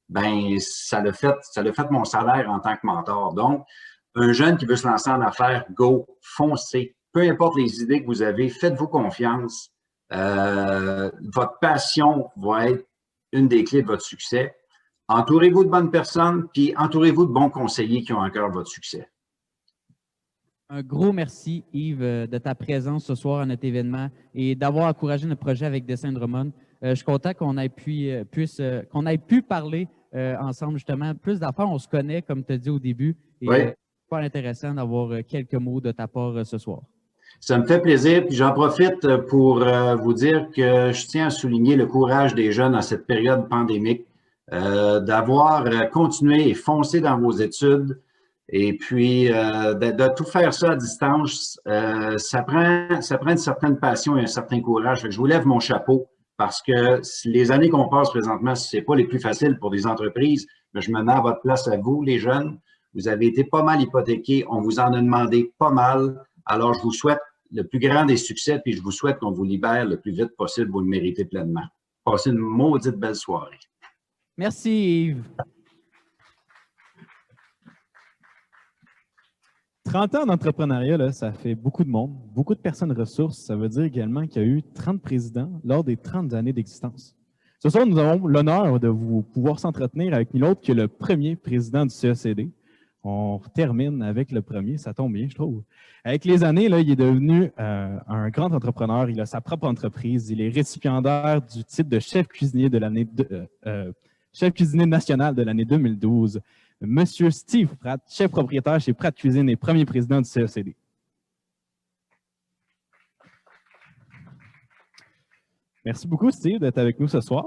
ben ça l'a fait mon salaire en tant que mentor. Donc, un jeune qui veut se lancer en affaires, go, foncez. Peu importe les idées que vous avez, faites-vous confiance. Votre passion va être une des clés de votre succès. Entourez-vous de bonnes personnes, puis entourez-vous de bons conseillers qui ont à cœur votre succès. Un gros merci, Yves, de ta présence ce soir à notre événement et d'avoir encouragé notre projet avec Dessin Drummond. Je suis content qu'on ait pu parler ensemble, justement. Plus d'affaires, on se connaît, comme tu as dit au début. Et oui. C'est super intéressant d'avoir quelques mots de ta part ce soir. Ça me fait plaisir, puis j'en profite pour vous dire que je tiens à souligner le courage des jeunes en cette période pandémique, d'avoir continué et foncé dans vos études. Et puis, de tout faire ça à distance, ça prend une certaine passion et un certain courage. Je vous lève mon chapeau parce que les années qu'on passe présentement, ce n'est pas les plus faciles pour des entreprises, mais je me mets à votre place à vous, les jeunes. Vous avez été pas mal hypothéqués, on vous en a demandé pas mal. Alors, je vous souhaite le plus grand des succès, puis je vous souhaite qu'on vous libère le plus vite possible. Vous le méritez pleinement. Passez une maudite belle soirée. Merci, Yves. 30 ans d'entrepreneuriat, là, ça fait beaucoup de monde, beaucoup de personnes ressources. Ça veut dire également qu'il y a eu 30 présidents lors des 30 années d'existence. Ce soir, nous avons l'honneur de vous pouvoir s'entretenir avec nul autre que le premier président du CECD. On termine avec le premier, ça tombe bien, je trouve. Avec les années, là, il est devenu un grand entrepreneur. Il a sa propre entreprise. Il est récipiendaire du titre de chef cuisinier de l'année chef cuisinier national de l'année 2012. Monsieur Steve Pratt, chef propriétaire chez Pratt Cuisine et premier président du CECD. Merci beaucoup, Steve, d'être avec nous ce soir.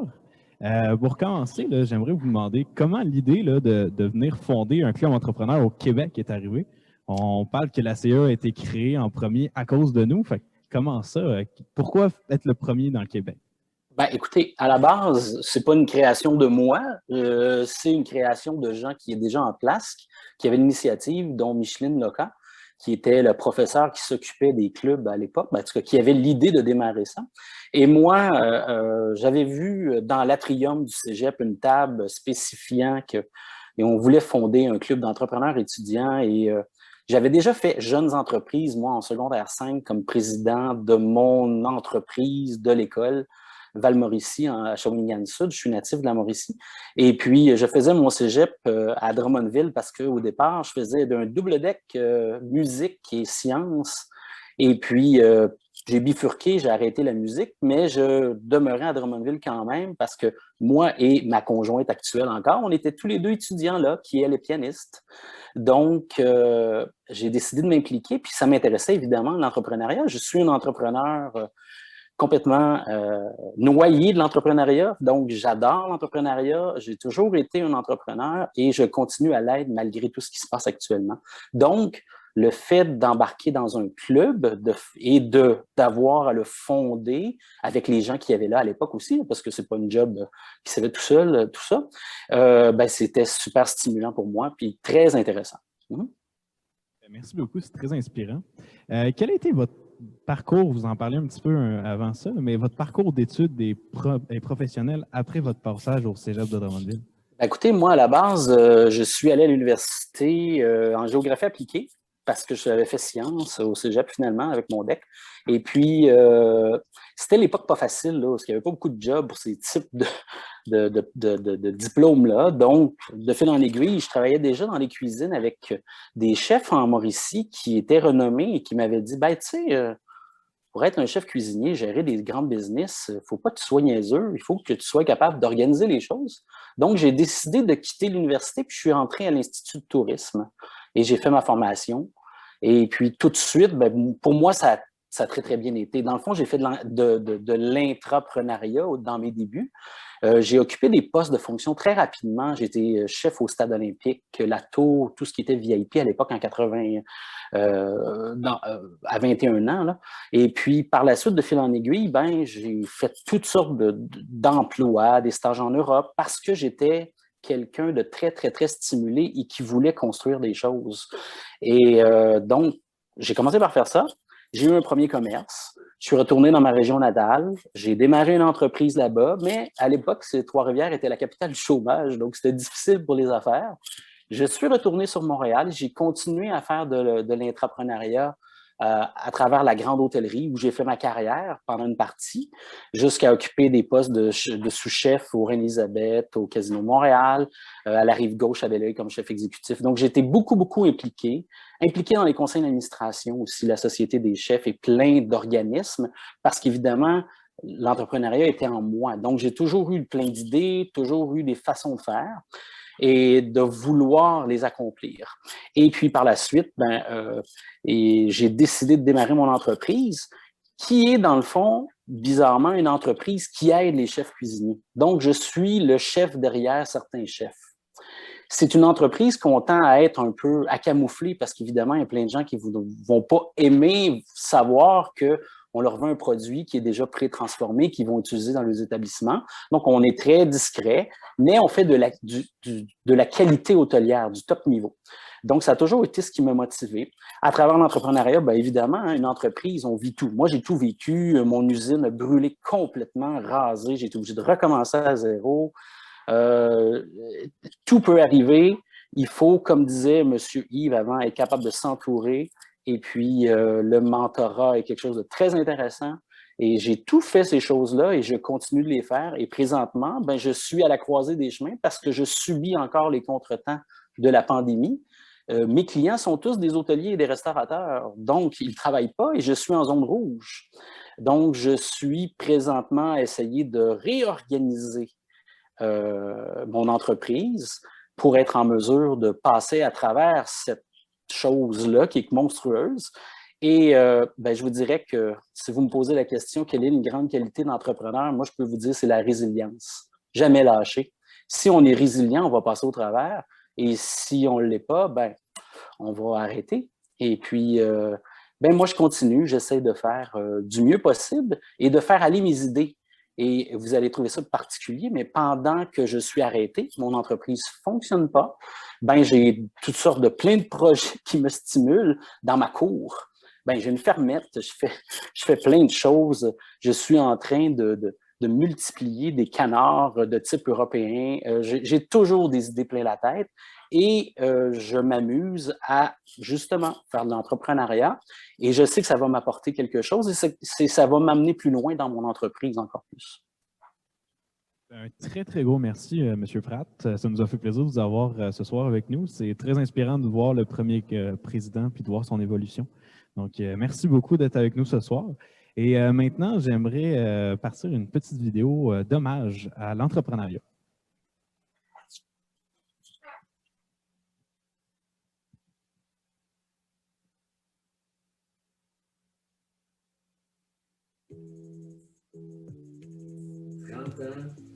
Pour commencer, j'aimerais vous demander comment l'idée de venir fonder un club entrepreneur au Québec est arrivée. On parle que la CA a été créée en premier à cause de nous. Fait, comment ça? Pourquoi être le premier dans le Québec? Ben, écoutez, à la base, c'est pas une création de moi, c'est une création de gens qui est déjà en place, qui avaient l'initiative, dont Micheline Loca, qui était le professeur qui s'occupait des clubs à l'époque, ben, en tout cas, qui avait l'idée de démarrer ça. Et moi, j'avais vu dans l'atrium du cégep une table spécifiant qu'on voulait fonder un club d'entrepreneurs étudiants et j'avais déjà fait Jeunes entreprises, moi, en secondaire 5, comme président de mon entreprise de l'école, Val-Mauricie, à Shawinigan-Sud. Je suis natif de la Mauricie. Et puis, je faisais mon cégep à Drummondville parce qu'au départ, je faisais d'un double deck musique et sciences. Et puis, j'ai bifurqué, j'ai arrêté la musique, mais je demeurais à Drummondville quand même parce que moi et ma conjointe actuelle encore, on était tous les deux étudiants là, qui elle est pianiste. Donc, j'ai décidé de m'impliquer, puis ça m'intéressait évidemment l'entrepreneuriat. Je suis un entrepreneur complètement noyé de l'entrepreneuriat. Donc, j'adore l'entrepreneuriat. J'ai toujours été un entrepreneur et je continue à l'être malgré tout ce qui se passe actuellement. Donc, le fait d'embarquer dans un club et d'avoir à le fonder avec les gens qui avaient là à l'époque aussi, parce que c'est pas une job qui se fait tout seul, tout ça, ben, c'était super stimulant pour moi puis très intéressant. Merci beaucoup, c'est très inspirant. Quel a été votre parcours, vous en parliez un petit peu avant ça, mais votre parcours d'études et professionnel après votre passage au cégep de Drummondville? Écoutez, moi, à la base, je suis allé à l'université en géographie appliquée parce que j'avais fait sciences au cégep finalement avec mon DEC. Et puis, c'était l'époque pas facile, là, parce qu'il n'y avait pas beaucoup de jobs pour ces types de diplômes-là. Donc, de fil en aiguille, je travaillais déjà dans les cuisines avec des chefs en Mauricie qui étaient renommés et qui m'avaient dit, ben, tu sais, pour être un chef cuisinier, gérer des grands business, il ne faut pas que tu sois niaiseux, il faut que tu sois capable d'organiser les choses. Donc, j'ai décidé de quitter l'université, puis je suis rentré à l'Institut de tourisme et j'ai fait ma formation. Et puis, tout de suite, ben, pour moi, ça a très, très bien été. Dans le fond, j'ai fait de l'intrapreneuriat dans mes débuts. J'ai occupé des postes de fonction très rapidement. J'étais chef au Stade olympique, la tour, tout ce qui était VIP à l'époque en 80, à 21 ans. Là. Et puis, par la suite, de fil en aiguille, ben, j'ai fait toutes sortes d'emplois, des stages en Europe, parce que j'étais quelqu'un de très, très, très stimulé et qui voulait construire des choses. Et donc, j'ai commencé par faire ça. J'ai eu un premier commerce. Je suis retourné dans ma région natale. J'ai démarré une entreprise là-bas, mais à l'époque, Trois-Rivières était la capitale du chômage, donc c'était difficile pour les affaires. Je suis retourné sur Montréal. J'ai continué à faire de l'intrapreneuriat à travers la grande hôtellerie où j'ai fait ma carrière pendant une partie, jusqu'à occuper des postes de sous-chef au Reine-Élisabeth, au Casino Montréal, à la Rive-Gauche à Belleuil comme chef exécutif. Donc, j'ai été beaucoup, beaucoup impliqué dans les conseils d'administration aussi, la Société des chefs et plein d'organismes, parce qu'évidemment, l'entrepreneuriat était en moi. Donc, j'ai toujours eu plein d'idées, toujours eu des façons de faire et de vouloir les accomplir. Et puis, par la suite, j'ai décidé de démarrer mon entreprise qui est, dans le fond, bizarrement, une entreprise qui aide les chefs cuisiniers. Donc, je suis le chef derrière certains chefs. C'est une entreprise qu'on tend à être un peu à camoufler parce qu'évidemment, il y a plein de gens qui ne vont pas aimer savoir qu'on leur vend un produit qui est déjà pré-transformé, qu'ils vont utiliser dans les établissements. Donc, on est très discret, mais on fait de la qualité hôtelière, du top niveau. Donc, ça a toujours été ce qui m'a motivé. À travers l'entrepreneuriat, bien évidemment, hein, une entreprise, on vit tout. Moi, j'ai tout vécu. Mon usine a brûlé complètement, rasée. J'ai été obligé de recommencer à zéro. Tout peut arriver. Il faut, comme disait M. Yves avant, être capable de s'entourer. Et puis, le mentorat est quelque chose de très intéressant. Et j'ai tout fait ces choses-là et je continue de les faire. Et présentement, ben, je suis à la croisée des chemins parce que je subis encore les contretemps de la pandémie. Mes clients sont tous des hôteliers et des restaurateurs, donc ils ne travaillent pas et je suis en zone rouge. Donc, je suis présentement à essayer de réorganiser mon entreprise pour être en mesure de passer à travers cette chose-là qui est monstrueuse Et je vous dirais que si vous me posez la question, quelle est une grande qualité d'entrepreneur, moi, je peux vous dire, c'est la résilience. Jamais lâcher. Si on est résilient, on va passer au travers. Et si on ne l'est pas, on va arrêter. Et puis, moi, je continue. J'essaie de faire du mieux possible et de faire aller mes idées. Et vous allez trouver ça particulier, mais pendant que je suis arrêté, mon entreprise ne fonctionne pas, j'ai toutes sortes de plein de projets qui me stimulent dans ma cour. J'ai une fermette, je fais plein de choses. Je suis en train de multiplier des canards de type européen. J'ai toujours des idées plein la tête et je m'amuse à justement faire de l'entrepreneuriat et je sais que ça va m'apporter quelque chose et ça va m'amener plus loin dans mon entreprise encore plus. Un très, très gros merci, M. Pratt. Ça nous a fait plaisir de vous avoir ce soir avec nous. C'est très inspirant de voir le premier président puis de voir son évolution. Donc, merci beaucoup d'être avec nous ce soir. Et maintenant, j'aimerais partir une petite vidéo d'hommage à l'entrepreneuriat.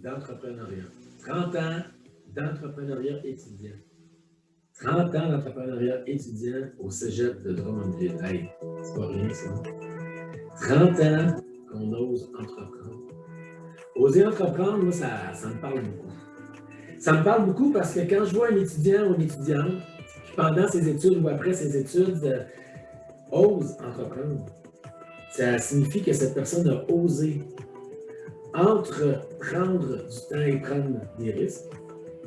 D'entrepreneuriat. 30 ans d'entrepreneuriat étudiant. 30 ans d'entrepreneuriat étudiant au cégep de Drummondville. Hey, c'est pas rien ça. 30 ans qu'on ose entreprendre. Oser entreprendre, moi, ça me parle beaucoup. Ça me parle beaucoup parce que quand je vois un étudiant ou une étudiante qui, pendant ses études ou après ses études, ose entreprendre, ça signifie que cette personne a osé entre prendre du temps et prendre des risques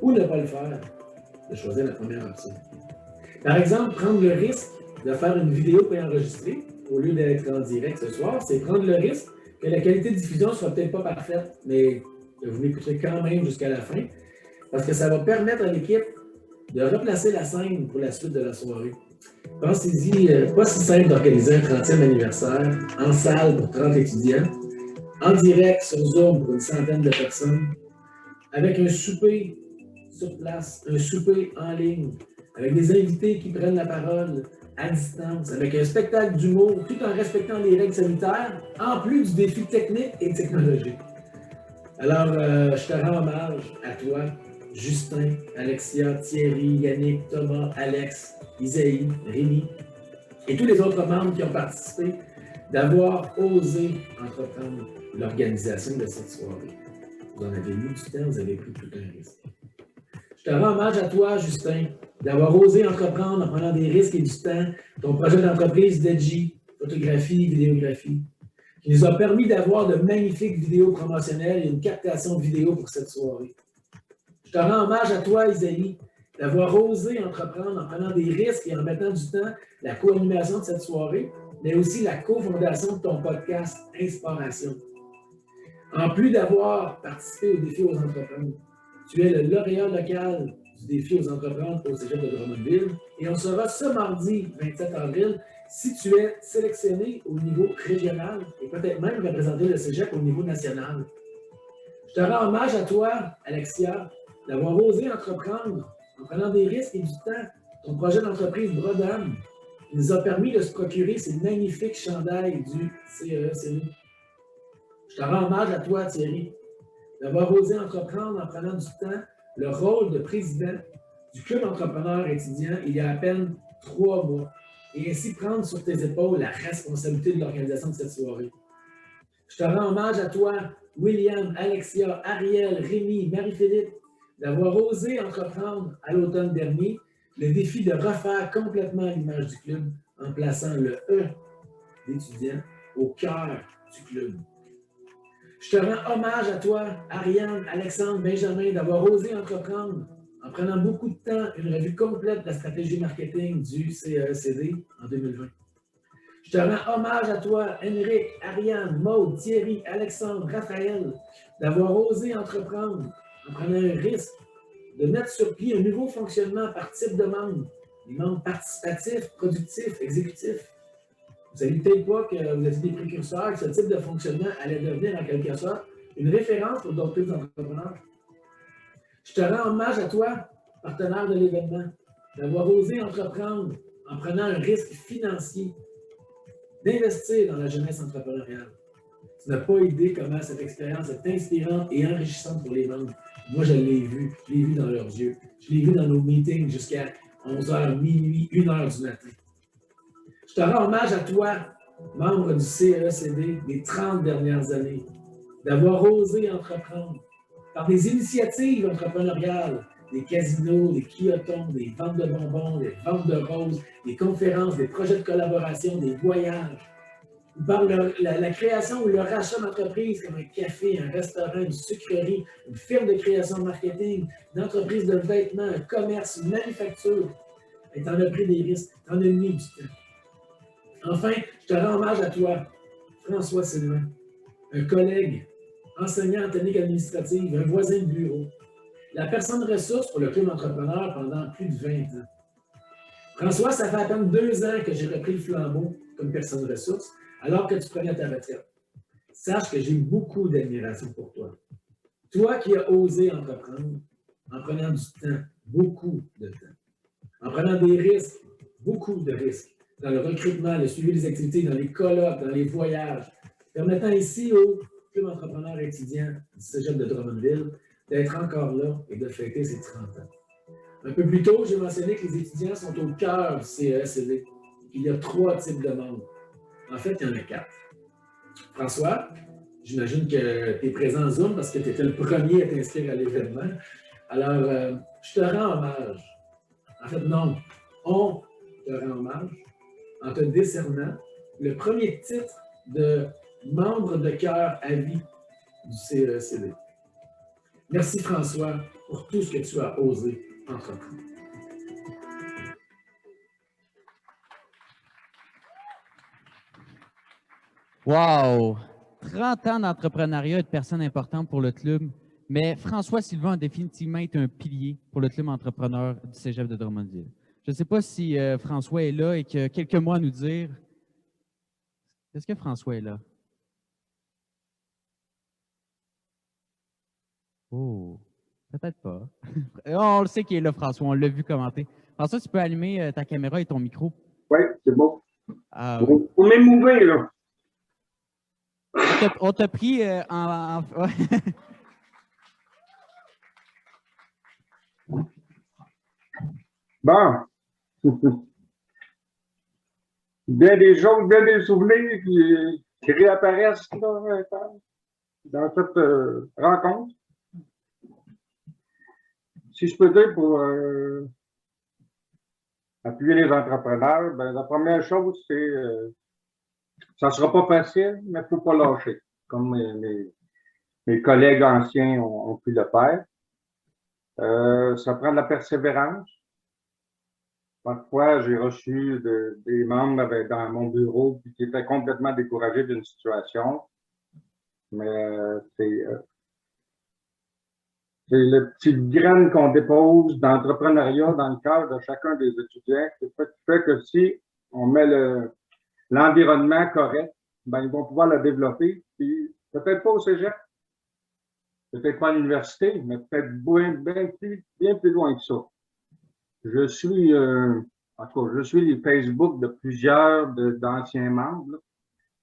ou ne pas le faire, de choisir la première option. Par exemple, prendre le risque de faire une vidéo préenregistrée au lieu d'être en direct ce soir, c'est prendre le risque que la qualité de diffusion ne soit peut-être pas parfaite, mais vous m'écouterez quand même jusqu'à la fin, parce que ça va permettre à l'équipe de replacer la scène pour la suite de la soirée. Pensez-y, pas si simple d'organiser un 30e anniversaire en salle pour 30 étudiants, en direct sur Zoom pour une centaine de personnes, avec un souper sur place, un souper en ligne, avec des invités qui prennent la parole à distance, avec un spectacle d'humour, tout en respectant les règles sanitaires, en plus du défi technique et technologique. Alors, je te rends hommage à toi, Justin, Alexia, Thierry, Yannick, Thomas, Alex, Isaïe, Rémi et tous les autres membres qui ont participé d'avoir osé entreprendre l'organisation de cette soirée. Vous en avez mis du temps, vous avez pris tout un risque. Je te rends hommage à toi, Justin, d'avoir osé entreprendre en prenant des risques et du temps ton projet d'entreprise d'Edgy, photographie, vidéographie, qui nous a permis d'avoir de magnifiques vidéos promotionnelles et une captation vidéo pour cette soirée. Je te rends hommage à toi, Isaïe, d'avoir osé entreprendre en prenant des risques et en mettant du temps la co-animation de cette soirée, mais aussi la co-fondation de ton podcast Inspiration. En plus d'avoir participé au défi aux entrepreneurs, tu es le lauréat local du défi aux entrepreneurs au cégep de Drummondville et on sera ce mardi 27 avril si tu es sélectionné au niveau régional et peut-être même représenter le cégep au niveau national. Je te rends hommage à toi, Alexia, d'avoir osé entreprendre en prenant des risques et du temps ton projet d'entreprise Brodam qui nous a permis de se procurer ces magnifiques chandails du CECE. Je te rends hommage à toi, Thierry, d'avoir osé entreprendre en prenant du temps le rôle de président du Club entrepreneur étudiant il y a à peine 3 mois et ainsi prendre sur tes épaules la responsabilité de l'organisation de cette soirée. Je te rends hommage à toi, William, Alexia, Ariel, Rémi, Marie-Philippe, d'avoir osé entreprendre à l'automne dernier le défi de refaire complètement l'image du club en plaçant le E d'étudiant au cœur du club. Je te rends hommage à toi, Ariane, Alexandre, Benjamin, d'avoir osé entreprendre en prenant beaucoup de temps une revue complète de la stratégie marketing du CECD en 2020. Je te rends hommage à toi, Henrik, Ariane, Maude, Thierry, Alexandre, Raphaël, d'avoir osé entreprendre en prenant un risque de mettre sur pied un nouveau fonctionnement par type de membres, les membres participatifs, productifs, exécutifs. Vous ne savez peut-être pas que vous êtes des précurseurs, que ce type de fonctionnement allait devenir en quelque sorte une référence pour d'autres types d'entrepreneurs. Je te rends hommage à toi, partenaire de l'événement, d'avoir osé entreprendre en prenant un risque financier d'investir dans la jeunesse entrepreneuriale. Tu n'as pas idée comment cette expérience est inspirante et enrichissante pour les membres. Moi, je l'ai vu dans leurs yeux. Je l'ai vu dans nos meetings jusqu'à 11h, minuit, 1h du matin. Je te rends hommage à toi, membre du CECD des 30 dernières années, d'avoir osé entreprendre par des initiatives entrepreneuriales, des casinos, des quiotons, des ventes de bonbons, des ventes de roses, des conférences, des projets de collaboration, des voyages, ou par la création ou le rachat d'entreprises comme un café, un restaurant, une sucrerie, une firme de création de marketing, une entreprise de vêtements, un commerce, une manufacture. Et tu en as pris des risques, tu en as mis du temps. Enfin, je te rends hommage à toi, François Sylvain, un collègue, enseignant en technique administrative, un voisin de bureau, la personne ressource pour le club entrepreneur pendant plus de 20 ans. François, ça fait à peine 2 ans que j'ai repris le flambeau comme personne ressource, alors que tu prenais ta retraite. Sache que j'ai beaucoup d'admiration pour toi. Toi qui as osé entreprendre en prenant du temps, beaucoup de temps, en prenant des risques, beaucoup de risques, dans le recrutement, le suivi des activités, dans les colloques, dans les voyages, permettant ici au Club entrepreneur étudiant du Cégep de Drummondville d'être encore là et de fêter ses 30 ans. Un peu plus tôt, j'ai mentionné que les étudiants sont au cœur du CESD. Il y a 3 types de membres. En fait, il y en a 4. François, j'imagine que tu es présent en Zoom parce que tu étais le premier à t'inscrire à l'événement. Alors, je te rends hommage. En fait, non, on te rend hommage en te décernant le premier titre de membre de cœur à vie du CECD. Merci François pour tout ce que tu as osé entreprendre. Wow! 30 ans d'entrepreneuriat et de personnes importantes pour le club, mais François Sylvain a définitivement été un pilier pour le club entrepreneur du Cégep de Drummondville. Je ne sais pas si François est là et qu'il a quelques mots à nous dire. Est-ce que François est là? Oh, peut-être pas. On le sait qu'il est là, François. On l'a vu commenter. François, tu peux allumer ta caméra et ton micro? Oui, c'est bon. Ah, oui. Faut même m'ouvrir, là. On t'a pris en... Bon. Bien des choses, bien des souvenirs qui réapparaissent là, dans cette rencontre. Si je peux dire pour appuyer les entrepreneurs, ben, la première chose, c'est ça ne sera pas facile, mais il ne faut pas lâcher, comme mes collègues anciens ont pu le faire. Ça prend de la persévérance. Parfois, j'ai reçu des membres dans mon bureau qui étaient complètement découragés d'une situation. Mais c'est le petit graine qu'on dépose d'entrepreneuriat dans le cœur de chacun des étudiants qui fait que si on met l'environnement correct, ben, ils vont pouvoir le développer. Puis peut-être pas au cégep, peut-être pas à l'université, mais peut-être bien plus loin que ça. Je suis, en tout cas, je suis les Facebook de plusieurs d'anciens membres, là,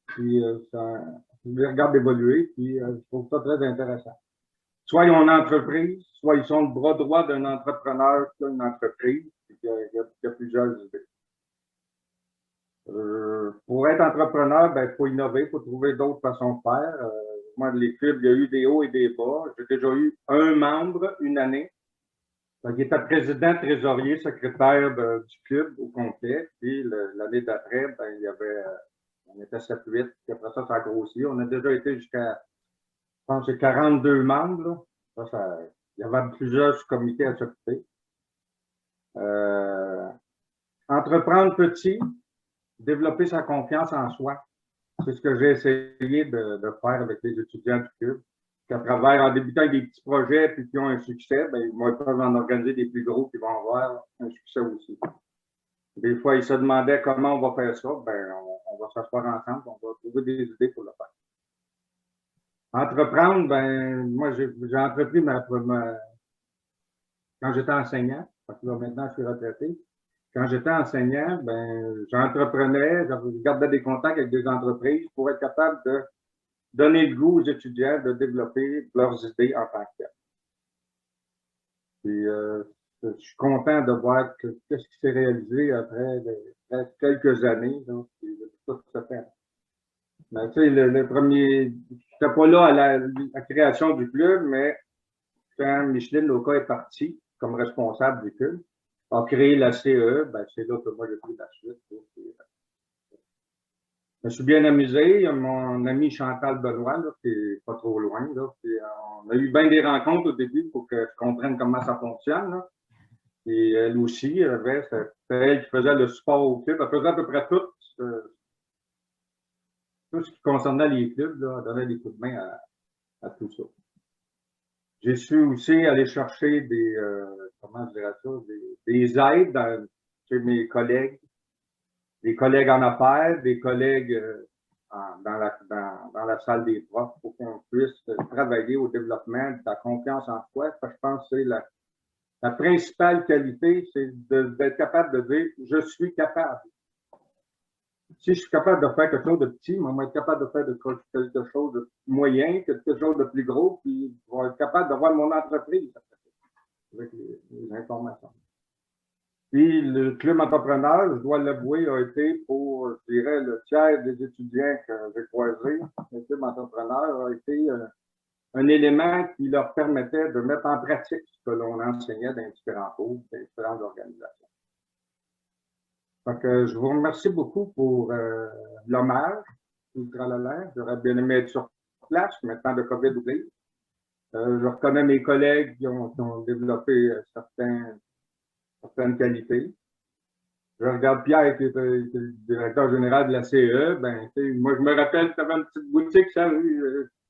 puis je les regarde évoluer, puis je trouve ça très intéressant. Soit ils ont une entreprise, soit ils sont le bras droit d'un entrepreneur qui a une entreprise, puis qui a plusieurs idées. Pour être entrepreneur, ben, il faut innover, il faut trouver d'autres façons de faire. Moi, de l'équipe, il y a eu des hauts et des bas. J'ai déjà eu un membre une année. Il était président, trésorier, secrétaire du club au complet. Puis l'année d'après, ben, il y avait, on était 7-8. Puis après ça, ça a grossi. On a déjà été jusqu'à, je pense, 42 membres. Là. Il y avait plusieurs comités à s'occuper. Entreprendre petit, développer sa confiance en soi. C'est ce que j'ai essayé de faire avec les étudiants du club. Qu'à travers, en débutant avec des petits projets puis qui ont un succès, ben, ils vont peuvent en organiser des plus gros qui vont avoir un succès aussi. Des fois, ils se demandaient comment on va faire ça. Ben, on va s'asseoir ensemble, on va trouver des idées pour le faire. Entreprendre, ben, moi, j'ai entrepris quand j'étais enseignant, parce que là, maintenant, je suis retraité. quand j'étais enseignant, ben, j'entreprenais, je gardais des contacts avec des entreprises pour être capable de donner le goût aux étudiants de développer leurs idées en tant que telles. Puis, je suis content de voir qu'est-ce qui s'est réalisé après quelques années. Donc, tout se fait. Mais, tu sais, le premier, j'étais pas là à la création du club, mais quand Micheline Loca est partie comme responsable du club, a créé la CE, ben, c'est là que moi j'ai pris la suite. Je me suis bien amusé. Il y a mon ami Chantal Benoît, là, qui est pas trop loin. Là, puis, on a eu bien des rencontres au début pour que je comprenne comment ça fonctionne. Là. Et elle aussi, c'était elle qui faisait le support au club. Elle faisait à peu près tout ce qui concernait les clubs. Là, elle donnait des coups de main à tout ça. J'ai su aussi aller chercher comment je dirais ça, des aides chez mes collègues, des collègues en affaires, des collègues dans la salle des profs pour qu'on puisse travailler au développement de la confiance en soi. Parce que je pense que c'est la principale qualité, c'est d'être capable de dire « je suis capable ». Si je suis capable de faire quelque chose de petit, moi, je vais être capable de faire quelque chose de moyen, quelque chose de plus gros, puis je vais être capable de voir mon entreprise avec les informations. Puis le club entrepreneur, je dois l'avouer, a été pour, je dirais, le tiers des étudiants que j'ai croisés. Le club entrepreneur a été un élément qui leur permettait de mettre en pratique ce que l'on enseignait dans différents cours, dans différentes organisations. Donc, je vous remercie beaucoup pour l'hommage. J'aurais bien aimé être sur place, maintenant de COVID oblige. Je reconnais mes collègues qui ont développé certaines qualités. Je regarde Pierre, qui est le directeur général de la CE. Ben, moi, je me rappelle que tu avais une petite boutique, ça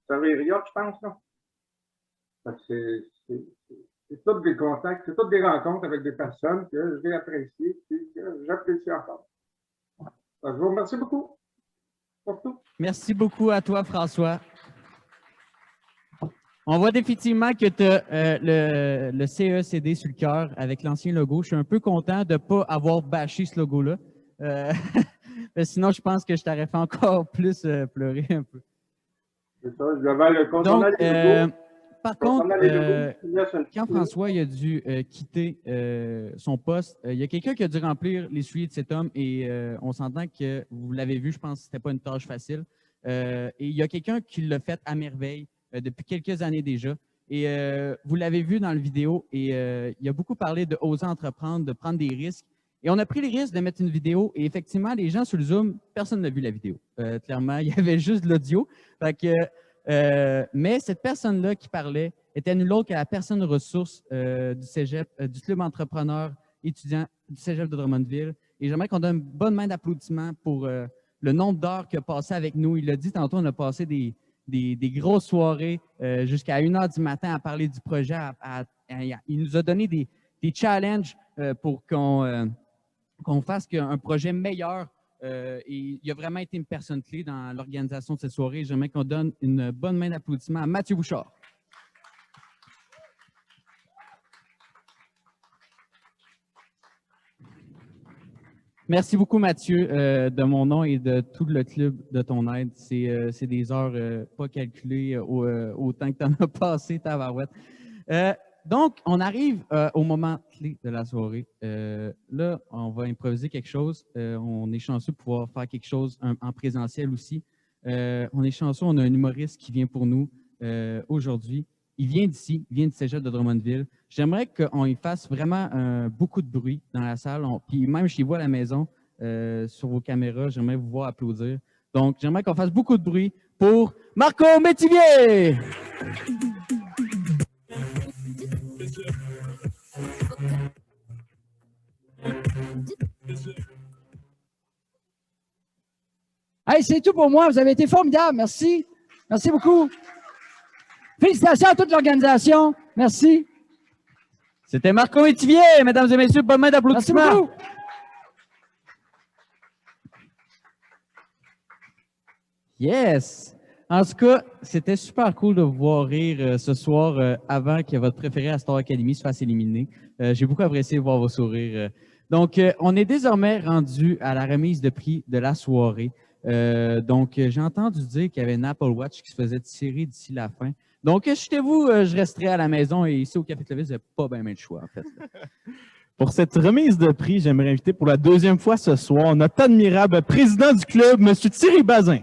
Riot, je pense. C'est tous des contacts, c'est toutes des rencontres avec des personnes que j'ai appréciées et que j'apprécie encore. Donc, je vous remercie beaucoup pour tout. Merci beaucoup à toi, François. On voit définitivement que tu as le CECD sur le cœur avec l'ancien logo. Je suis un peu content de ne pas avoir bâché ce logo-là. Sinon, je pense que je t'aurais fait encore plus pleurer un peu. C'est ça, je devais le concernant les logos. Par contre, quand François il a dû quitter son poste, il y a quelqu'un qui a dû remplir les souliers de cet homme et on s'entend que vous l'avez vu, je pense que ce n'était pas une tâche facile. Et il y a quelqu'un qui l'a fait à merveille depuis quelques années déjà. Et vous l'avez vu dans la vidéo et il a beaucoup parlé de oser entreprendre, de prendre des risques. Et on a pris les risques de mettre une vidéo et effectivement, les gens sur le Zoom, personne n'a vu la vidéo. Clairement, il y avait juste de l'audio. Mais cette personne-là qui parlait était nulle autre que la personne ressource du cégep, du club entrepreneur étudiant du cégep de Drummondville. Et j'aimerais qu'on donne une bonne main d'applaudissement pour le nombre d'heures qu'il a passé avec nous. Il l'a dit tantôt, on a passé des grosses soirées jusqu'à 1h du matin à parler du projet. Il nous a donné des challenges pour qu'on fasse un projet meilleur. Et il a vraiment été une personne clé dans l'organisation de cette soirée. J'aimerais qu'on donne une bonne main d'applaudissement à Mathieu Bouchard. Merci beaucoup, Mathieu, de mon nom et de tout le club de ton aide. C'est des heures pas calculées au temps que tu en as passé, tabarouette. Donc, on arrive au moment clé de la soirée. Là, on va improviser quelque chose. On est chanceux de pouvoir faire quelque chose en présentiel aussi. On est chanceux, on a un humoriste qui vient pour nous aujourd'hui. Il vient d'ici, il vient du cégep de Drummondville. J'aimerais qu'on y fasse vraiment beaucoup de bruit dans la salle. Puis même chez vous à la maison, sur vos caméras, j'aimerais vous voir applaudir. Donc, j'aimerais qu'on fasse beaucoup de bruit pour Marco Métivier! Hey, c'est tout pour moi. Vous avez été formidable. Merci. Merci beaucoup. Félicitations à toute l'organisation. Merci. C'était Marco Métivier, mesdames et messieurs. Bonne main d'applaudissements. Merci beaucoup. Yes! En tout cas, c'était super cool de vous voir rire ce soir avant que votre préféré à Star Academy se fasse éliminer. J'ai beaucoup apprécié de voir vos sourires. Donc, on est désormais rendu à la remise de prix de la soirée. Donc, j'ai entendu dire qu'il y avait une Apple Watch qui se faisait tirer d'ici la fin. Donc, jetez-vous, je resterai à la maison et ici au Café Clovis, vous n'avez pas bien de choix, en fait. Pour cette remise de prix, j'aimerais inviter pour la deuxième fois ce soir notre admirable président du club, M. Thierry Bazin.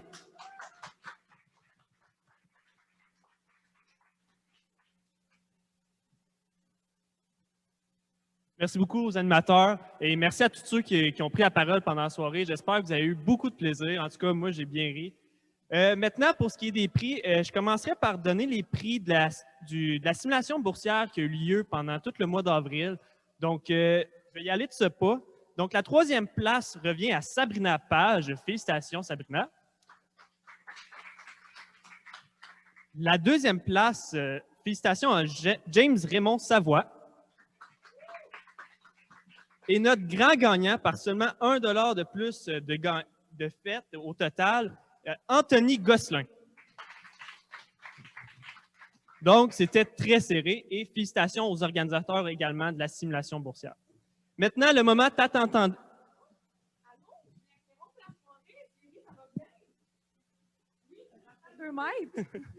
Merci beaucoup aux animateurs et merci à tous ceux qui ont pris la parole pendant la soirée. J'espère que vous avez eu beaucoup de plaisir. En tout cas, moi, j'ai bien ri. Maintenant, pour ce qui est des prix, je commencerai par donner les prix de la simulation boursière qui a eu lieu pendant tout le mois d'avril. Donc, je vais y aller de ce pas. Donc, la troisième place revient à Sabrina Page. Félicitations, Sabrina. La deuxième place, félicitations à James Raymond Savoie. Et notre grand gagnant, par seulement 1 $ de plus de fête au total, Anthony Gosselin. Donc, c'était très serré et félicitations aux organisateurs également de la simulation boursière. Maintenant, le moment tant attendu.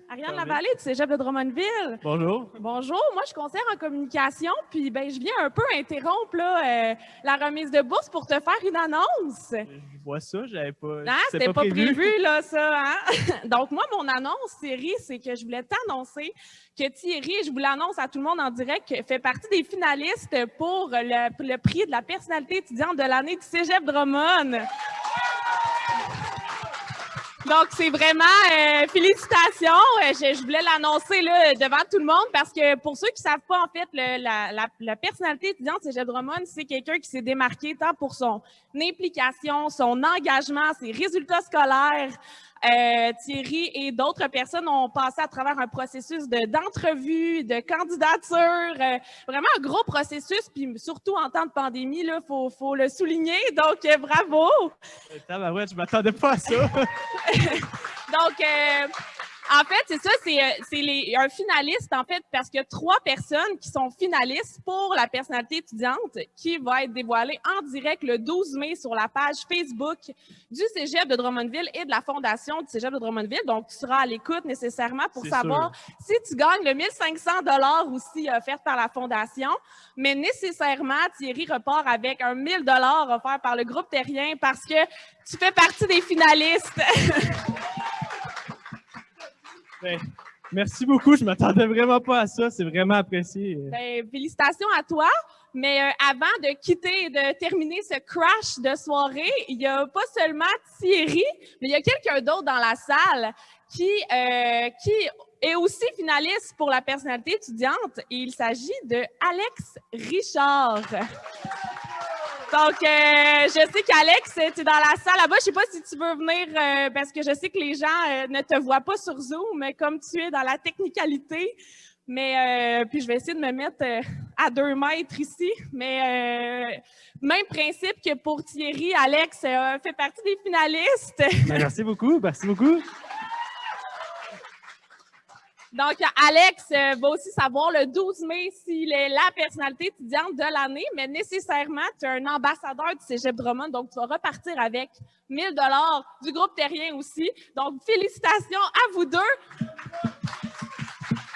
Ariane Lavallée du Cégep de Drummondville. Bonjour. Bonjour, moi je suis conseillère en communication, puis ben, je viens un peu interrompre là, la remise de bourse pour te faire une annonce. Je vois ça, j'avais pas. Ah, c'était pas prévu là, ça. Hein? Donc moi, mon annonce, Thierry, c'est que je voulais t'annoncer que Thierry, je vous l'annonce à tout le monde en direct, fait partie des finalistes pour le prix de la personnalité étudiante de l'année du Cégep Drummond. Donc, c'est vraiment félicitations. Je voulais l'annoncer là devant tout le monde parce que pour ceux qui ne savent pas, en fait, la personnalité étudiante Cégep Drummond, c'est quelqu'un qui s'est démarqué tant pour son implication, son engagement, ses résultats scolaires. Thierry et d'autres personnes ont passé à travers un processus d'entrevue, de candidature, vraiment un gros processus, puis surtout en temps de pandémie, il faut le souligner, donc bravo! Ouais, je ne m'attendais pas à ça! Donc, en fait, c'est ça, c'est un finaliste, en fait, parce qu'il y a 3 personnes qui sont finalistes pour la personnalité étudiante qui va être dévoilée en direct le 12 mai sur la page Facebook du Cégep de Drummondville et de la Fondation du Cégep de Drummondville. Donc, tu seras à l'écoute nécessairement pour savoir si tu gagnes le 1 500 $ aussi offert par la Fondation. Mais nécessairement, Thierry repart avec un 1 000 $ offert par le groupe Terrien parce que tu fais partie des finalistes. Ben, merci beaucoup, je ne m'attendais vraiment pas à ça, c'est vraiment apprécié. Ben, félicitations à toi, mais avant de quitter et de terminer ce crash de soirée, il n'y a pas seulement Thierry, mais il y a quelqu'un d'autre dans la salle qui est aussi finaliste pour la personnalité étudiante et il s'agit de Alex Richard. Donc, je sais qu'Alex, tu es dans la salle là-bas. Je ne sais pas si tu veux venir, parce que je sais que les gens ne te voient pas sur Zoom, mais comme tu es dans la technicalité. Mais puis, je vais essayer de me mettre à 2 mètres ici. Mais même principe que pour Thierry, Alex fait partie des finalistes. Merci beaucoup, merci beaucoup. Donc, Alex va aussi savoir le 12 mai s'il est la personnalité étudiante de l'année, mais nécessairement, tu es un ambassadeur du Cégep Drummond, donc tu vas repartir avec 1 000 $ du groupe Terrien aussi. Donc, félicitations à vous deux.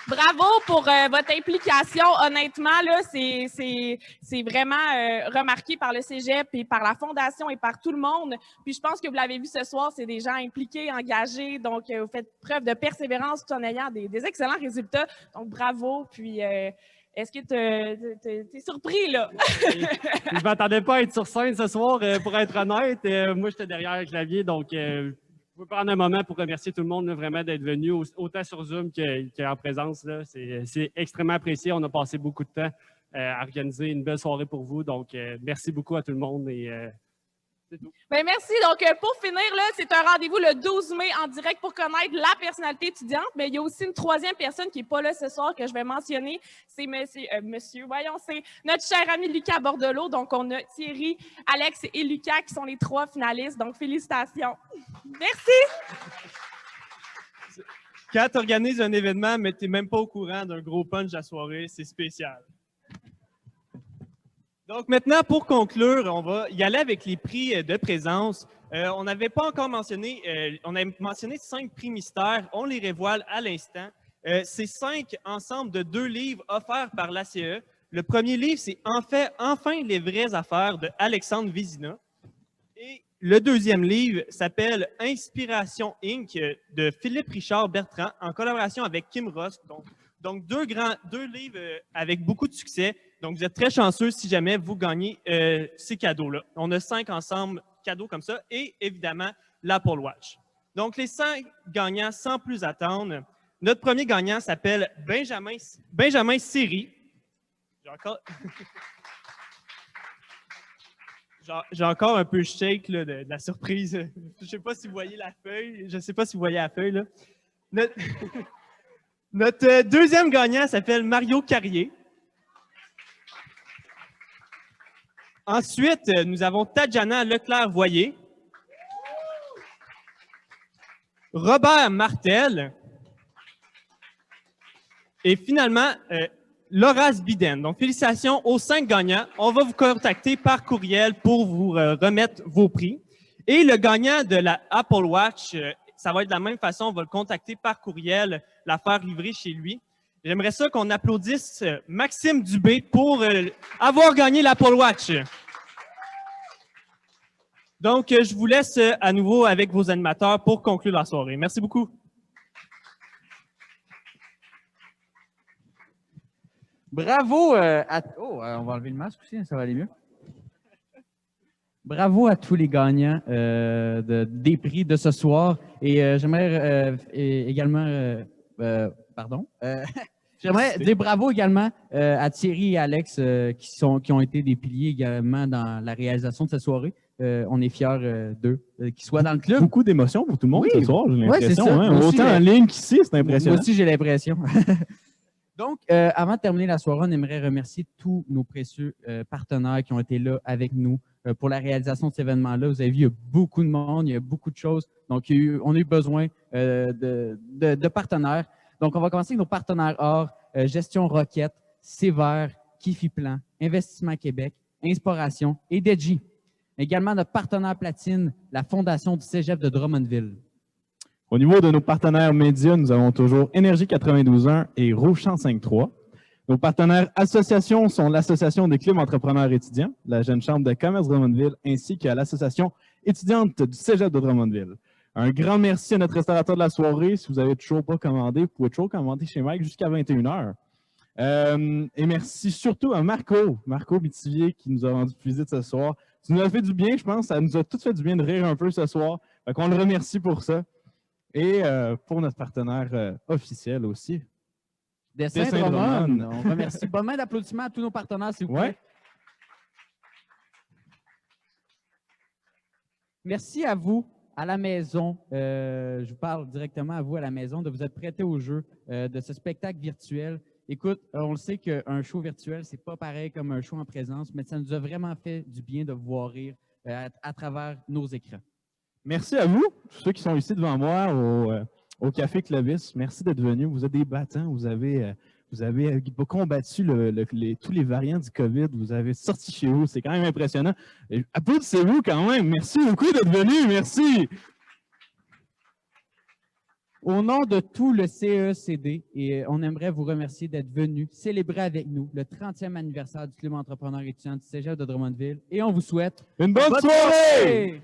Bravo pour votre implication. Honnêtement, là, c'est vraiment remarqué par le Cégep et par la Fondation et par tout le monde. Puis je pense que vous l'avez vu ce soir, c'est des gens impliqués, engagés. Donc, vous faites preuve de persévérance tout en ayant des excellents résultats. Donc, bravo. Puis, est-ce que tu es surpris, là? Je ne m'attendais pas à être sur scène ce soir, pour être honnête. Moi, j'étais derrière le clavier, donc... Je peux prendre un moment pour remercier tout le monde là, vraiment d'être venu autant sur Zoom qu'en présence. C'est extrêmement apprécié. On a passé beaucoup de temps à organiser une belle soirée pour vous. Donc, merci beaucoup à tout le monde et c'est tout. Bien, merci. Donc, pour finir, là, c'est un rendez-vous le 12 mai en direct pour connaître la personnalité étudiante. Mais il y a aussi une 3e personne qui n'est pas là ce soir que je vais mentionner. C'est c'est notre cher ami Lucas Bordelot. Donc, on a Thierry, Alex et Lucas qui sont les 3 finalistes. Donc, félicitations. Merci. Quand tu organises un événement, mais tu n'es même pas au courant d'un gros punch à soirée, c'est spécial. Donc maintenant, pour conclure, on va y aller avec les prix de présence. On n'avait pas encore mentionné, on a mentionné 5 prix mystères. On les révoile à l'instant. C'est 5 ensembles de 2 livres offerts par l'ACE. Le premier livre, c'est Enfin les vraies affaires de Alexandre Vézina. Et le deuxième livre s'appelle Inspiration Inc. de Philippe Richard Bertrand en collaboration avec Kim Ross. Donc deux livres avec beaucoup de succès. Donc, vous êtes très chanceux si jamais vous gagnez ces cadeaux-là. On a 5 ensemble cadeaux comme ça et évidemment l'Apple Watch. Donc, les 5 gagnants, sans plus attendre, notre premier gagnant s'appelle Benjamin Siri. J'ai encore un peu shake là, de la surprise. Je ne sais pas si vous voyez la feuille. Je ne sais pas si vous voyez la feuille. Là. Notre deuxième gagnant s'appelle Mario Carrier. Ensuite, nous avons Tadjana Leclerc-Voyer. Robert Martel. Et finalement, Laurace Biden. Donc, félicitations aux 5 gagnants. On va vous contacter par courriel pour vous remettre vos prix. Et le gagnant de la Apple Watch, ça va être de la même façon. On va le contacter par courriel, la faire livrer chez lui. J'aimerais ça qu'on applaudisse Maxime Dubé pour avoir gagné l'Apple Watch. Donc, je vous laisse à nouveau avec vos animateurs pour conclure la soirée. Merci beaucoup. Bravo à... Oh, on va enlever le masque aussi, ça va aller mieux. Bravo à tous les gagnants des prix de ce soir. Et j'aimerais également... pardon. J'aimerais dire bravo également à Thierry et Alex qui ont été des piliers également dans la réalisation de cette soirée. On est fiers d'eux, qu'ils soient dans le club. Beaucoup d'émotions pour tout le monde ce soir, j'ai l'impression. Ouais, hein? Autant en ligne qu'ici, c'est impressionnant. Moi aussi, j'ai l'impression. Donc, avant de terminer la soirée, on aimerait remercier tous nos précieux partenaires qui ont été là avec nous pour la réalisation de cet événement-là. Vous avez vu, il y a beaucoup de monde, il y a beaucoup de choses. Donc, on a eu besoin de partenaires. Donc, on va commencer avec nos partenaires or, Gestion Roquette, Sévère, Kifi Plan, Investissement Québec, Inspiration et Deji. Également, notre partenaire platine, la Fondation du Cégep de Drummondville. Au niveau de nos partenaires médias, nous avons toujours Énergie 92.1 et Rouge 105.3. Nos partenaires associations sont l'Association des clubs entrepreneurs étudiants, la Jeune Chambre de commerce de Drummondville, ainsi que l'Association étudiante du Cégep de Drummondville. Un grand merci à notre restaurateur de la soirée. Si vous n'avez toujours pas commandé, vous pouvez toujours commander chez Mike jusqu'à 21h. Et merci surtout à Marco Bitivier qui nous a rendu visite ce soir. Ça nous a fait du bien, je pense. Ça nous a tous fait du bien de rire un peu ce soir. On le remercie pour ça. Et pour notre partenaire officiel aussi. Dessin Drummond. On remercie. Bonne main d'applaudissements à tous nos partenaires, s'il vous plaît. Ouais. Merci à vous, à la maison. Je vous parle directement à vous, à la maison, de vous être prêtés au jeu de ce spectacle virtuel. Écoute, on le sait qu'un show virtuel, c'est pas pareil comme un show en présence, mais ça nous a vraiment fait du bien de vous voir rire à travers nos écrans. Merci à vous, ceux qui sont ici devant moi au Café Clovis. Merci d'être venus. Vous êtes des battants. Vous avez combattu tous les variants du COVID. Vous avez sorti chez vous. C'est quand même impressionnant. Applaudissez-vous quand même. Merci beaucoup d'être venus. Merci. Au nom de tout le CECD, et on aimerait vous remercier d'être venus célébrer avec nous le 30e anniversaire du Club entrepreneur étudiant du Cégep de Drummondville. Et on vous souhaite une bonne soirée!